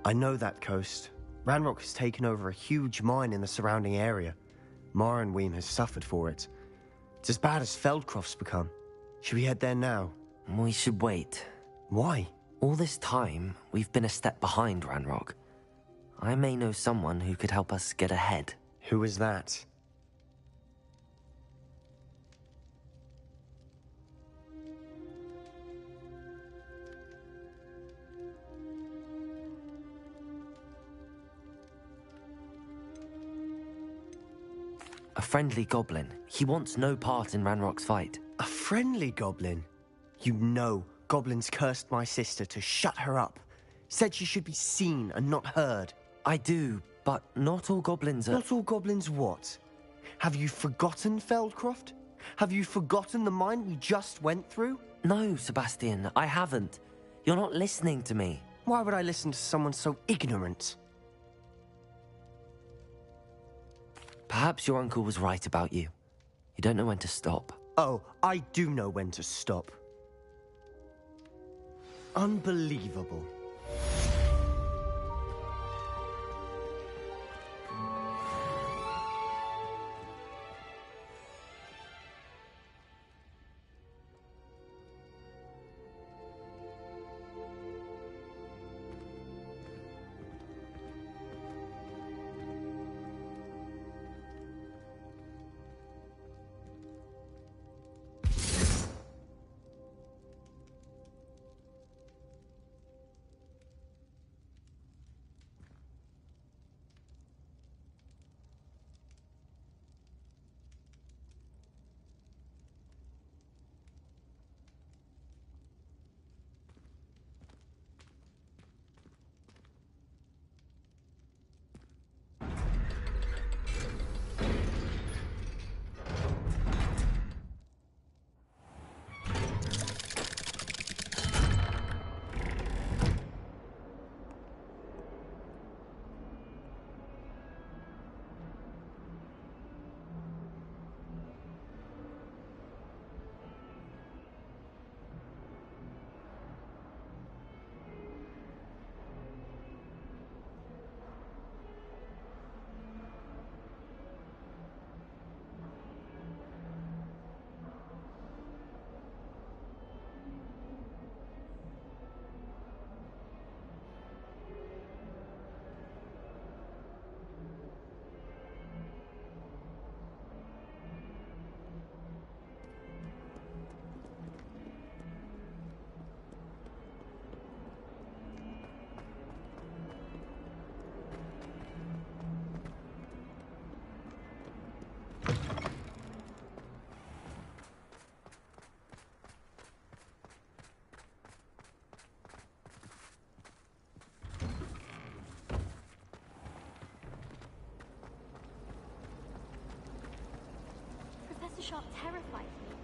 Speaker 19: I know that coast. Ranrock has taken over a huge mine in the surrounding area. Mornweem has suffered for it. It's as bad as Feldcroft's become. Should we head there now?
Speaker 1: We should wait.
Speaker 19: Why?
Speaker 1: All this time, we've been a step behind Ranrock. I may know someone who could help us get ahead.
Speaker 19: Who is that?
Speaker 1: A friendly goblin. He wants no part in Ranrock's fight.
Speaker 19: A friendly goblin? You know, goblins cursed my sister to shut her up. Said she should be seen and not heard.
Speaker 1: I do, but not all goblins are...
Speaker 19: Not all goblins what? Have you forgotten Feldcroft? Have you forgotten the mine we just went through?
Speaker 1: No, Sebastian, I haven't. You're not listening to me.
Speaker 19: Why would I listen to someone so ignorant?
Speaker 1: Perhaps your uncle was right about you. You don't know when to stop.
Speaker 19: Oh, I do know when to stop. Unbelievable.
Speaker 7: Professor Sharp terrifies me.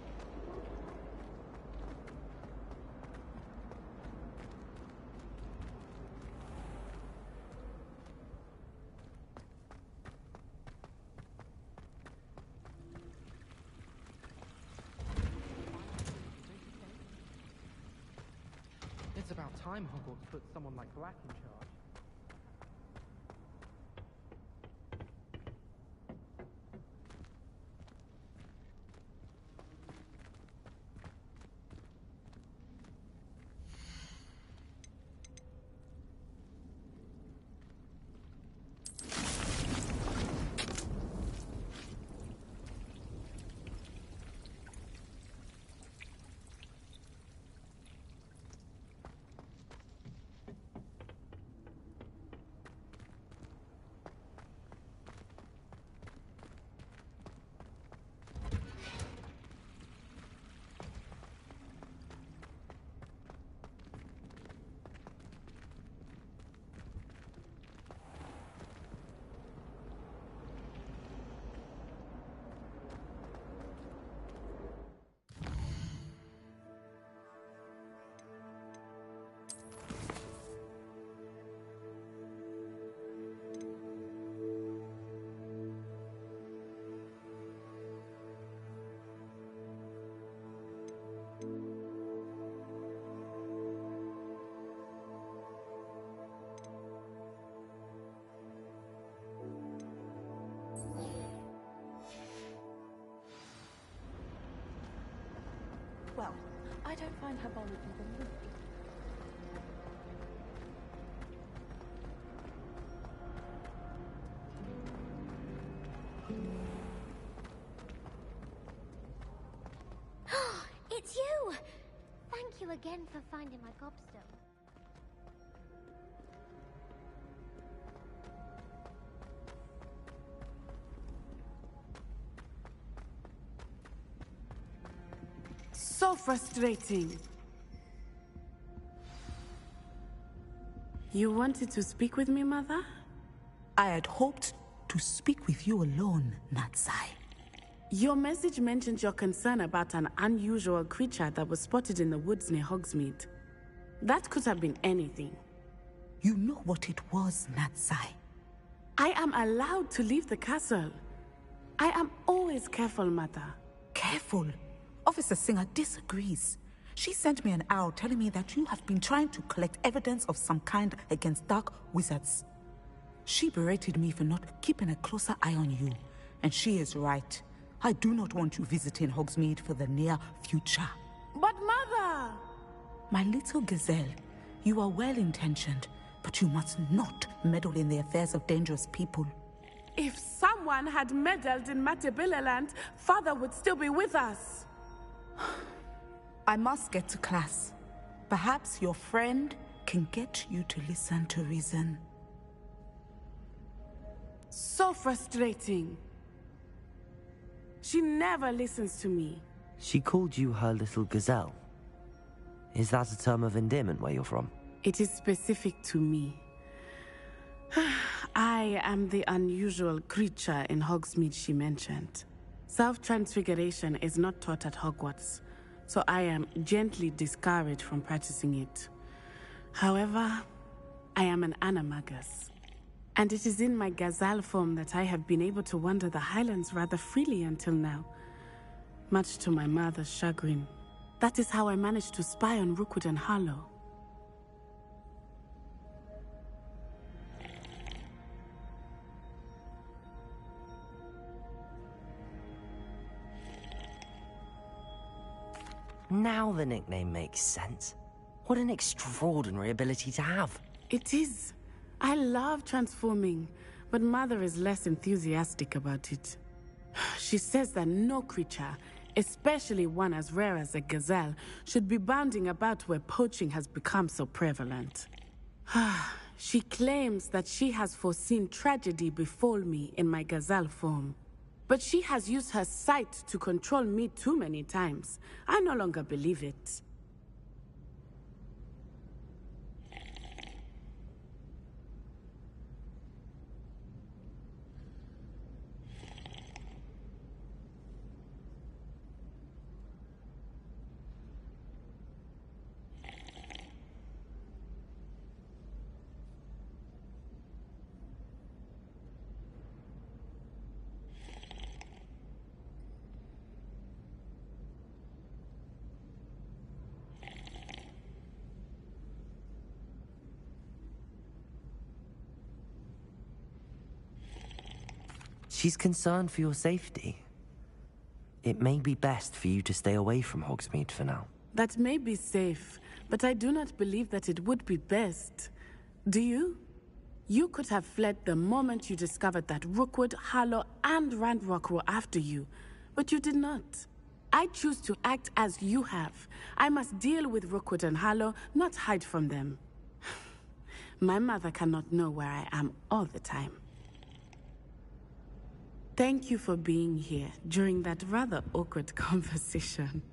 Speaker 10: It's about time Hogwarts put someone like Black in charge.
Speaker 8: Well, I don't find her bonnet even rude.
Speaker 7: It's you! Thank you again for finding my gobstone.
Speaker 20: So frustrating. You wanted to speak with me, Mother?
Speaker 21: I had hoped to speak with you alone, Natsai.
Speaker 20: Your message mentioned your concern about an unusual creature that was spotted in the woods near Hogsmeade. That could have been anything.
Speaker 21: You know what it was, Natsai.
Speaker 20: I am allowed to leave the castle. I am always careful, Mother.
Speaker 21: Careful? Officer Singer disagrees. She sent me an owl telling me that you have been trying to collect evidence of some kind against dark wizards. She berated me for not keeping a closer eye on you. And she is right. I do not want you visiting Hogsmeade for the near future.
Speaker 20: But Mother!
Speaker 21: My little gazelle, you are well-intentioned, but you must not meddle in the affairs of dangerous people.
Speaker 20: If someone had meddled in Matabeleland, Father would still be with us.
Speaker 21: I must get to class. Perhaps your friend can get you to listen to reason.
Speaker 20: So frustrating. She never listens to me.
Speaker 1: She called you her little gazelle. Is that a term of endearment where you're from?
Speaker 20: It is specific to me. I am the unusual creature in Hogsmeade she mentioned. Self-transfiguration is not taught at Hogwarts, so I am gently discouraged from practicing it. However, I am an animagus, and it is in my gazelle form that I have been able to wander the Highlands rather freely until now, much to my mother's chagrin. That is how I managed to spy on Rookwood and Harlow.
Speaker 1: Now the nickname makes sense. What an extraordinary ability to have.
Speaker 20: It is. I love transforming, but Mother is less enthusiastic about it. She says that no creature, especially one as rare as a gazelle, should be bounding about where poaching has become so prevalent. She claims that she has foreseen tragedy befall me in my gazelle form. But she has used her sight to control me too many times. I no longer believe it.
Speaker 1: She's concerned for your safety. It may be best for you to stay away from Hogsmeade for now.
Speaker 20: That may be safe, but I do not believe that it would be best. Do you? You could have fled the moment you discovered that Rookwood, Harlow, and Ranrock were after you, but you did not. I choose to act as you have. I must deal with Rookwood and Harlow, not hide from them. My mother cannot know where I am all the time. Thank you for being here during that rather awkward conversation.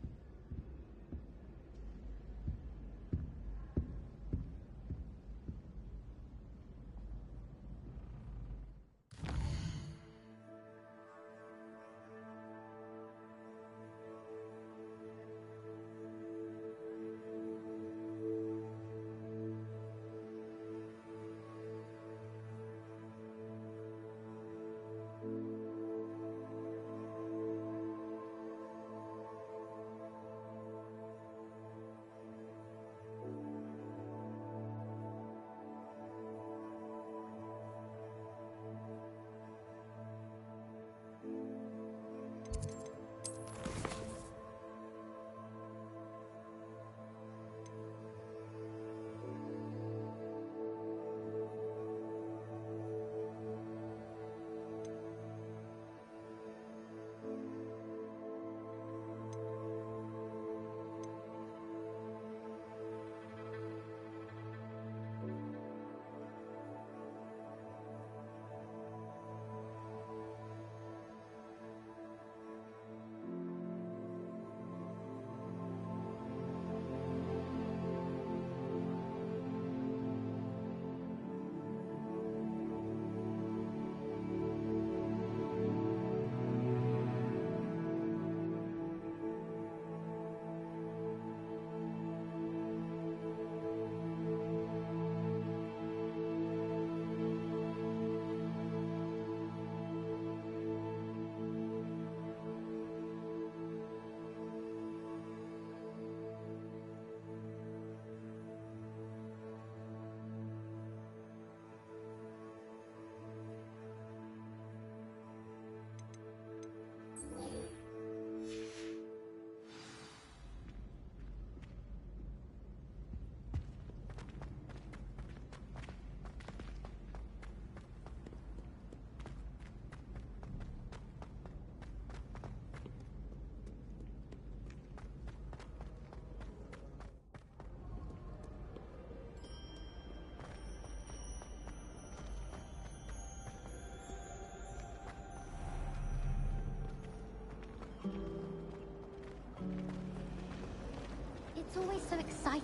Speaker 7: It's always so exciting.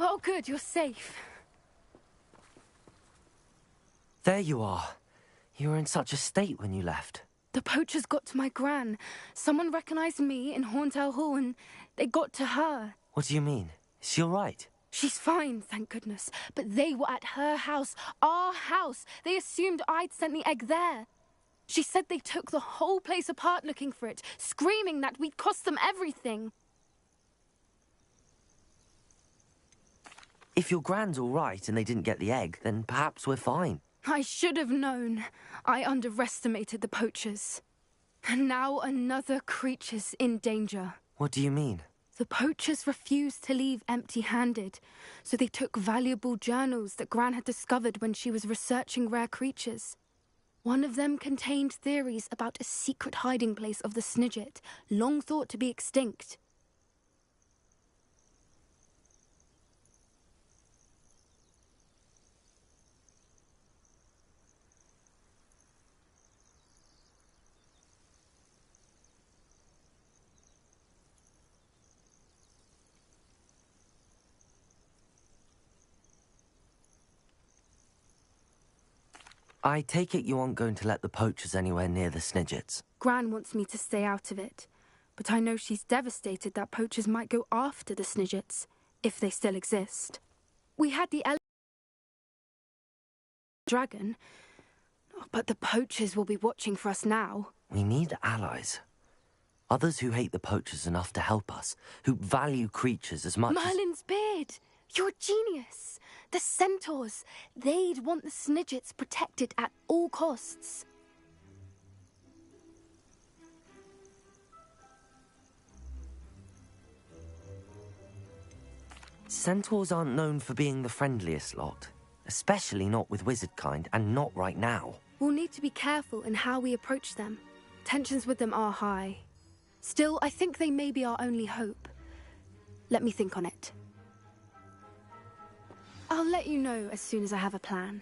Speaker 16: Oh, good, you're safe.
Speaker 1: There you are. You were in such a state when you left.
Speaker 16: The poachers got to my gran. Someone recognized me in Horntail Hall and they got to her.
Speaker 1: What do you mean? Is she all right?
Speaker 16: She's fine, thank goodness. But they were at her house, our house. They assumed I'd sent the egg there. She said they took the whole place apart looking for it, screaming that we'd cost them everything.
Speaker 1: If your gran's all right and they didn't get the egg, then perhaps we're fine.
Speaker 16: I should have known. I underestimated the poachers. And now another creature's in danger.
Speaker 1: What do you mean?
Speaker 16: The poachers refused to leave empty-handed, so they took valuable journals that Gran had discovered when she was researching rare creatures. One of them contained theories about a secret hiding place of the Snidget, long thought to be extinct.
Speaker 1: I take it you aren't going to let the poachers anywhere near the Snidgets.
Speaker 16: Gran wants me to stay out of it, but I know she's devastated that poachers might go after the Snidgets, if they still exist. We had the dragon, but the poachers will be watching for us now.
Speaker 1: We need allies. Others who hate the poachers enough to help us, who value creatures as much
Speaker 16: Merlin's beard! You're a genius! The centaurs! They'd want the Snidgets protected at all costs.
Speaker 1: Centaurs aren't known for being the friendliest lot, especially not with wizard kind, and not right now.
Speaker 16: We'll need to be careful in how we approach them. Tensions with them are high. Still, I think they may be our only hope. Let me think on it. I'll let you know as soon as I have a plan.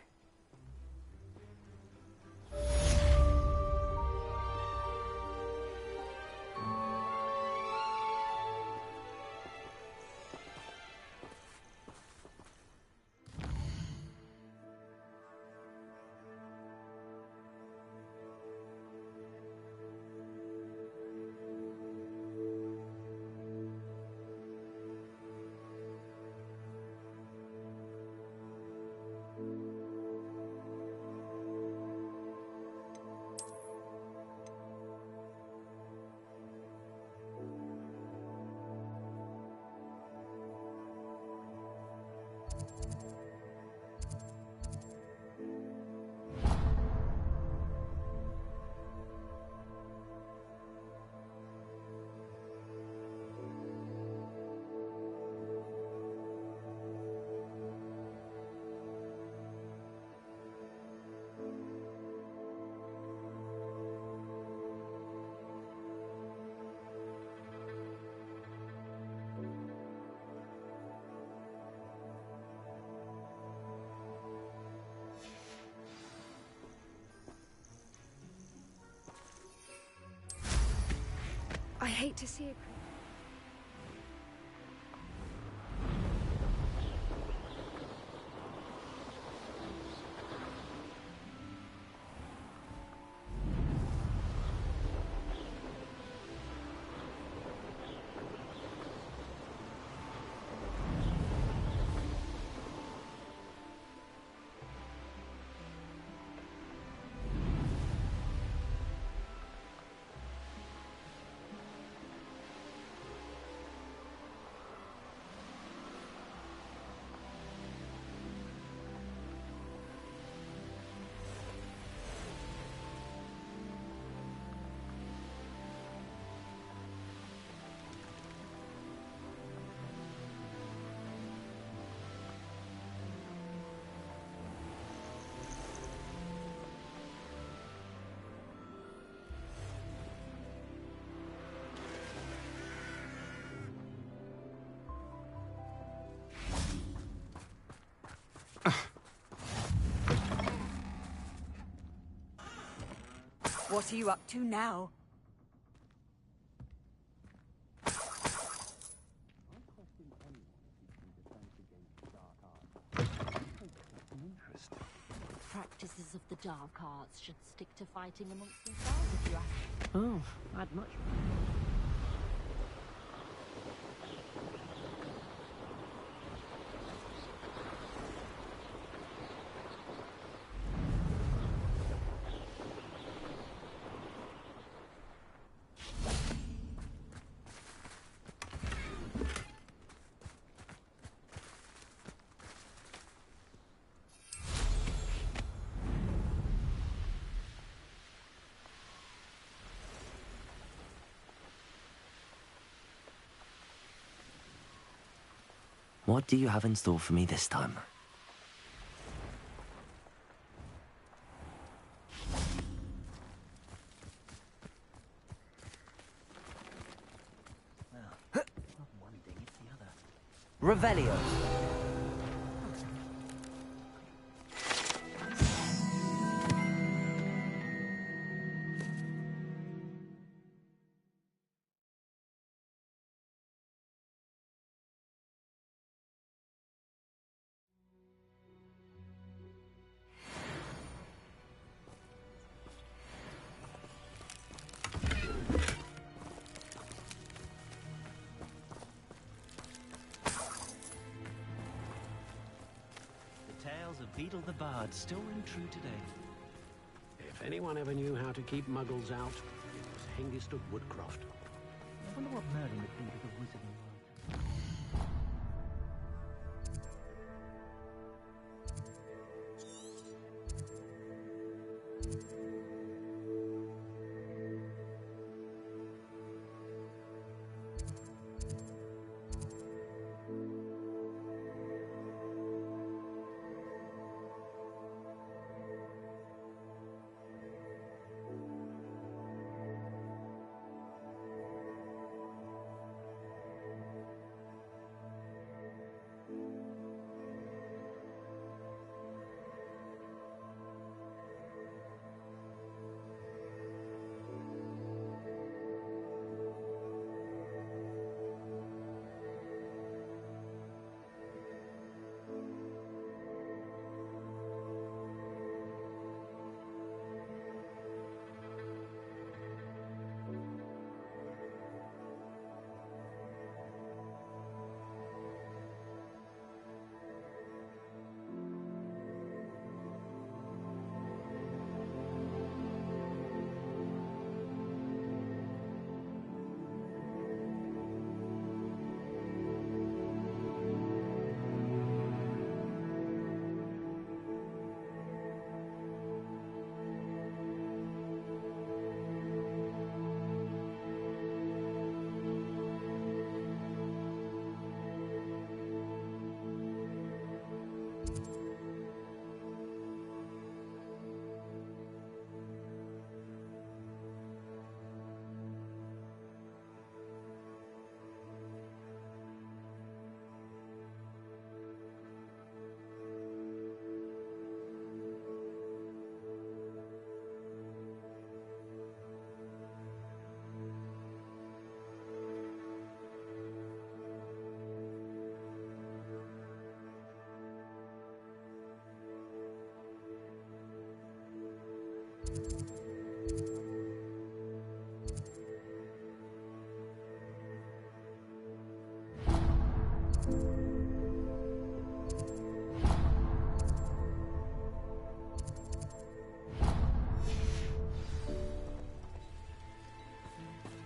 Speaker 16: I hate to see it.
Speaker 15: What are you up to now?
Speaker 17: Practices of the dark arts should stick to fighting amongst themselves, if you ask.
Speaker 1: Oh, I'd much. What do you have in store for me this time?
Speaker 14: Well, not one thing, it's the other.
Speaker 1: Revelio.
Speaker 14: Tales of Beetle the Bard still ring true today.
Speaker 2: If anyone ever knew how to keep muggles out, it was Hengist of Woodcroft.
Speaker 14: I wonder what Merlin would think of the wizarding world.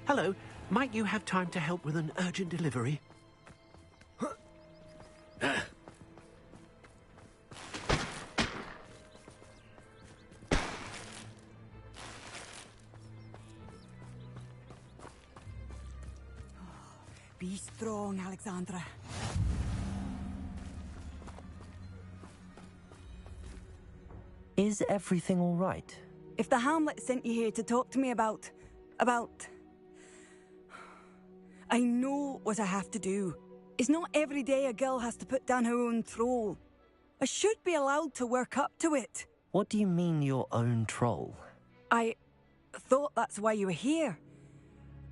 Speaker 2: Hello, might you have time to help with an urgent delivery?
Speaker 15: Be strong, Alexandra.
Speaker 1: Is everything all right?
Speaker 15: If the Hamlet sent you here to talk to me about... I know what I have to do. It's not every day a girl has to put down her own troll.
Speaker 6: I should be allowed to work up to it.
Speaker 1: What do you mean, your own troll?
Speaker 6: I thought that's why you were here.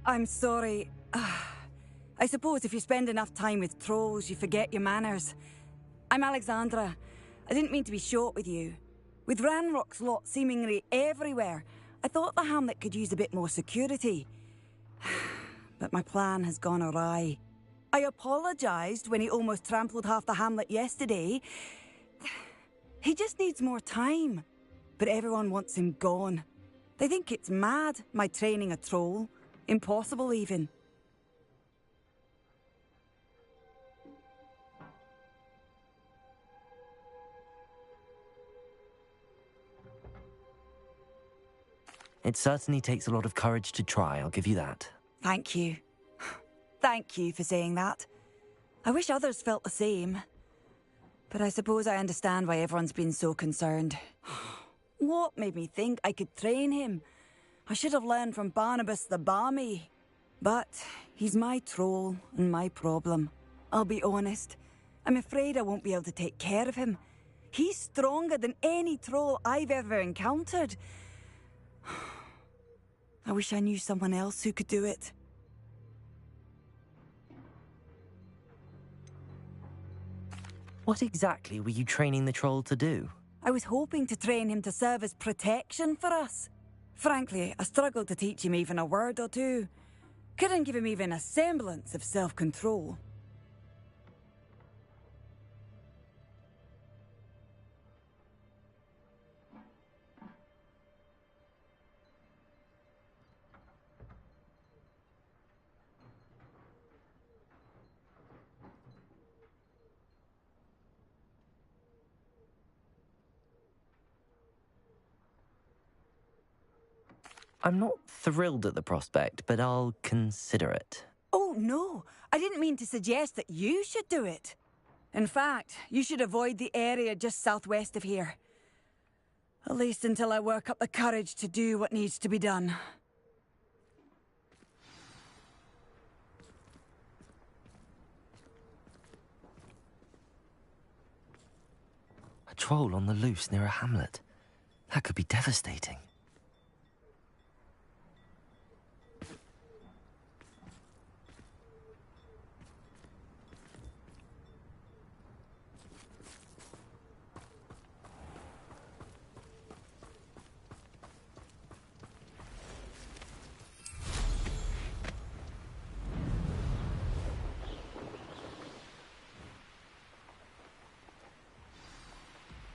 Speaker 6: I'm sorry. I suppose if you spend enough time with trolls, you forget your manners. I'm Alexandra. I didn't mean to be short with you. With Ranrock's lot seemingly everywhere, I thought the hamlet could use a bit more security. But my plan has gone awry. I apologised when he almost trampled half the hamlet yesterday. He just needs more time. But everyone wants him gone. They think it's mad, my training a troll. Impossible, even.
Speaker 1: It certainly takes a lot of courage to try, I'll give you that.
Speaker 6: Thank you. Thank you for saying that. I wish others felt the same. But I suppose I understand why everyone's been so concerned. What made me think I could train him? I should have learned from Barnabas the Barmy. But he's my troll and my problem. I'll be honest. I'm afraid I won't be able to take care of him. He's stronger than any troll I've ever encountered. I wish I knew someone else who could do it.
Speaker 1: What exactly were you training the troll to do?
Speaker 6: I was hoping to train him to serve as protection for us. Frankly, I struggled to teach him even a word or two. Couldn't give him even a semblance of self-control.
Speaker 1: I'm not thrilled at the prospect, but I'll consider it.
Speaker 6: Oh, no. I didn't mean to suggest that you should do it. In fact, you should avoid the area just southwest of here. At least until I work up the courage to do what needs to be done.
Speaker 1: A troll on the loose near a hamlet. That could be devastating.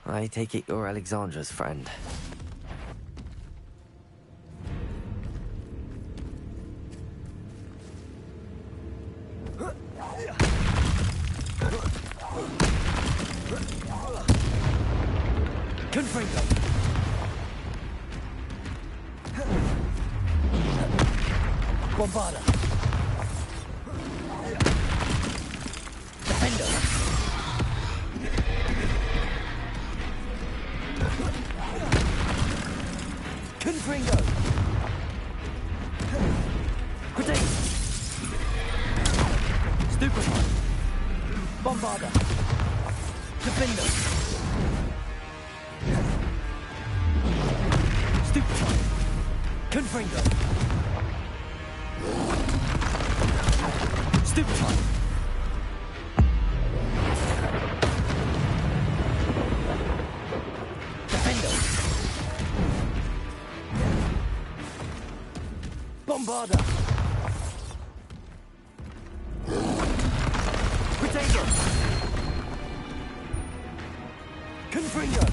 Speaker 1: I take it you're Alexandra's friend. Confringo! Bombarda! Defender! Confringo! Grenade! Stupefy! Bombarda! Defender! Stupefy! Confringo! Stupefy! Defender! Bombarda! Potato! Confringo!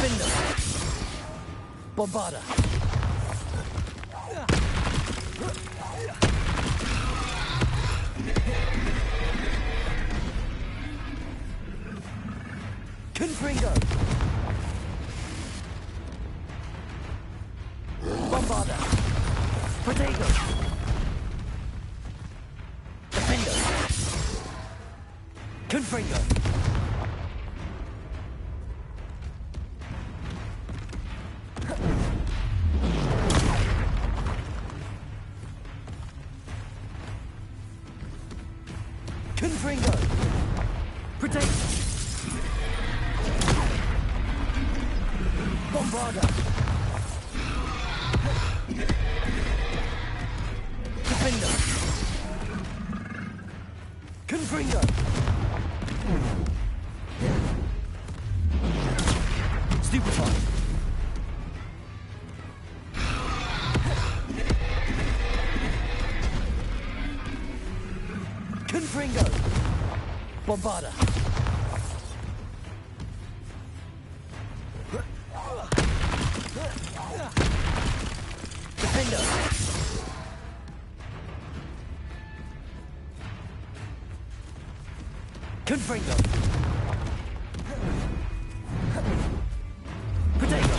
Speaker 1: Defender. Bombarder. Confringo. Bombarder. Protego. Defender. Confringo. Confringo. Protect. Bombarder. Defender. Confringo. Stupefy. Confringo. Bombarder. Defender. Confringo. Protego.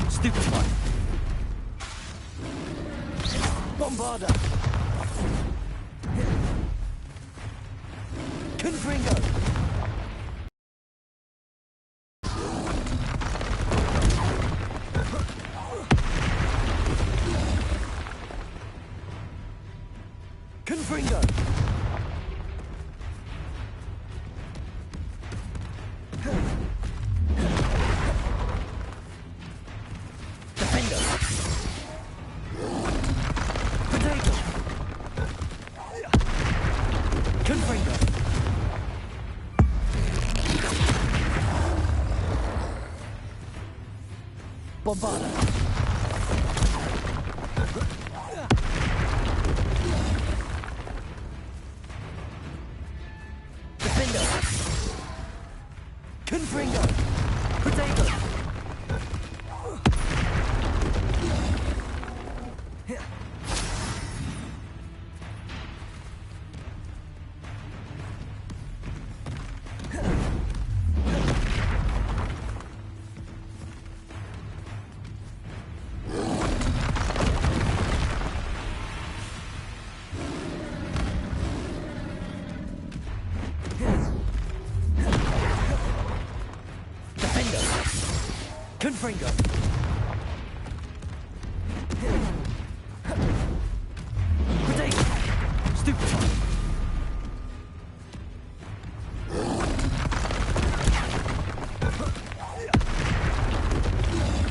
Speaker 1: Stupefy. Bombarder. Confringo. Confringo. Defender. Protego. Confringo. Bombarder. Defender. Confringo. Protego. Confringo. Protego. Stupefy.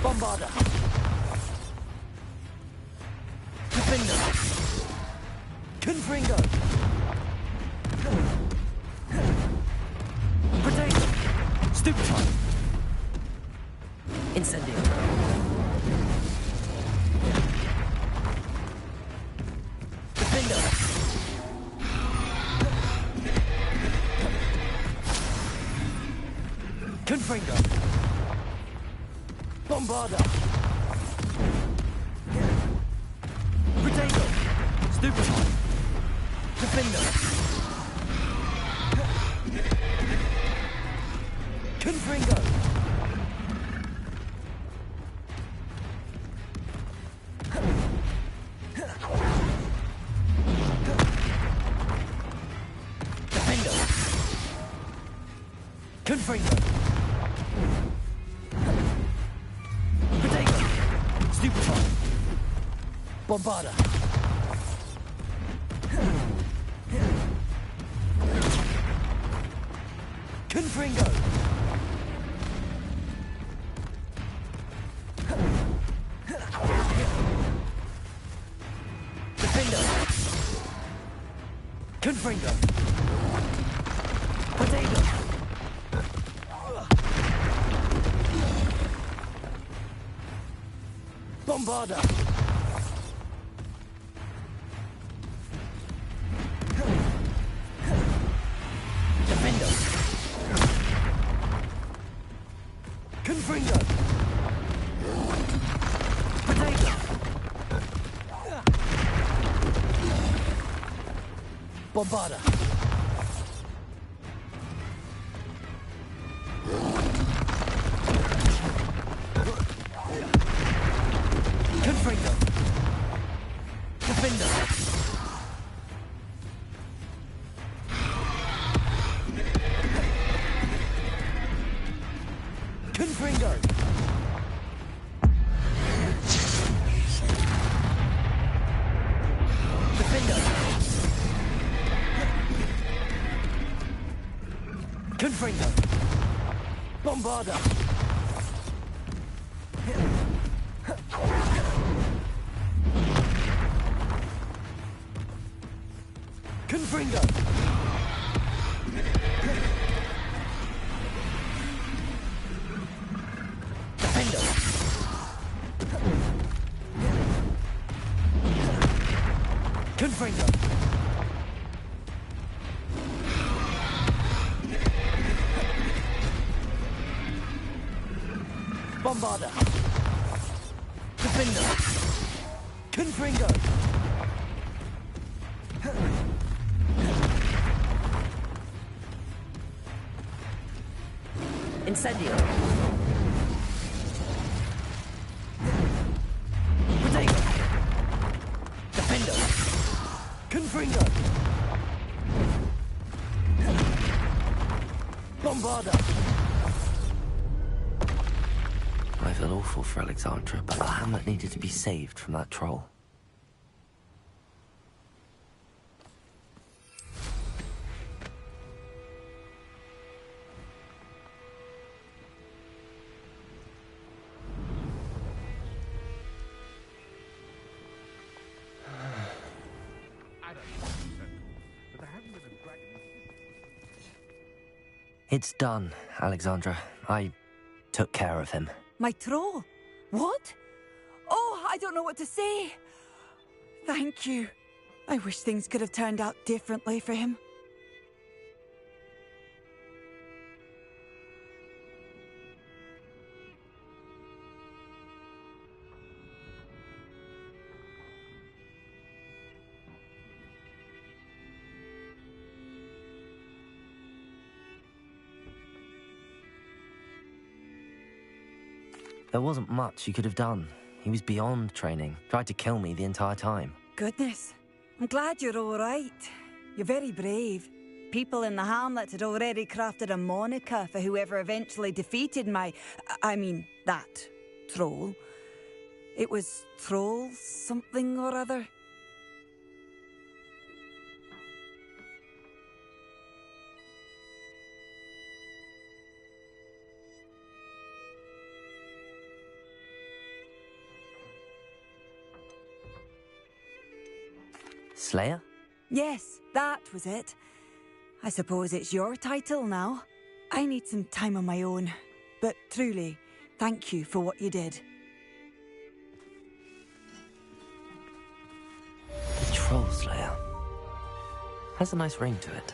Speaker 1: Bombarder. Defender. Confringo. Protego. Stupefy. Incendio. Defender. Confringo. Bombarder. Protego. Stupefy. Defender. Confringo. Confringo. Protego. Stupefy. Bombarder. Confringo. Defender. Confringo. Protego. Bombarder. Defender. Confringo! Potato! Bombarda! Confringo! Defender! Confringo! Defender! Confringo! Bombarda! Confringo! Defender! Confringo! Bombarda! Defender! Confringo! Incendio! Potato! Defender! Confringo! Bombarda! I feel awful for Alexandra, but the hamlet needed to be saved from that troll. It's done, Alexandra. I took care of him.
Speaker 6: My troll? What? Oh, I don't know what to say. Thank you. I wish things could have turned out differently for him.
Speaker 1: There wasn't much you could have done. He was beyond training. Tried to kill me the entire time.
Speaker 6: Goodness. I'm glad you're all right. You're very brave. People in the hamlet had already crafted a moniker for whoever eventually defeated that troll. It was Troll something or other.
Speaker 1: Slayer?
Speaker 6: Yes, that was it. I suppose it's your title now. I need some time on my own. But truly, thank you for what you did.
Speaker 1: The Troll Slayer. Has a nice ring to it.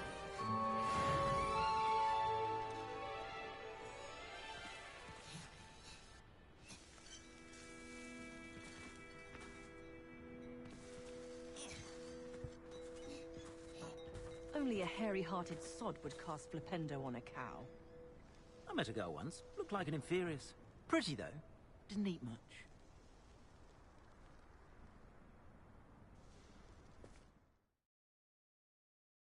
Speaker 17: Only a hairy-hearted sod would cast Flipendo on a cow.
Speaker 14: I met a girl once. Looked like an inferior's. Pretty, though. Didn't eat much.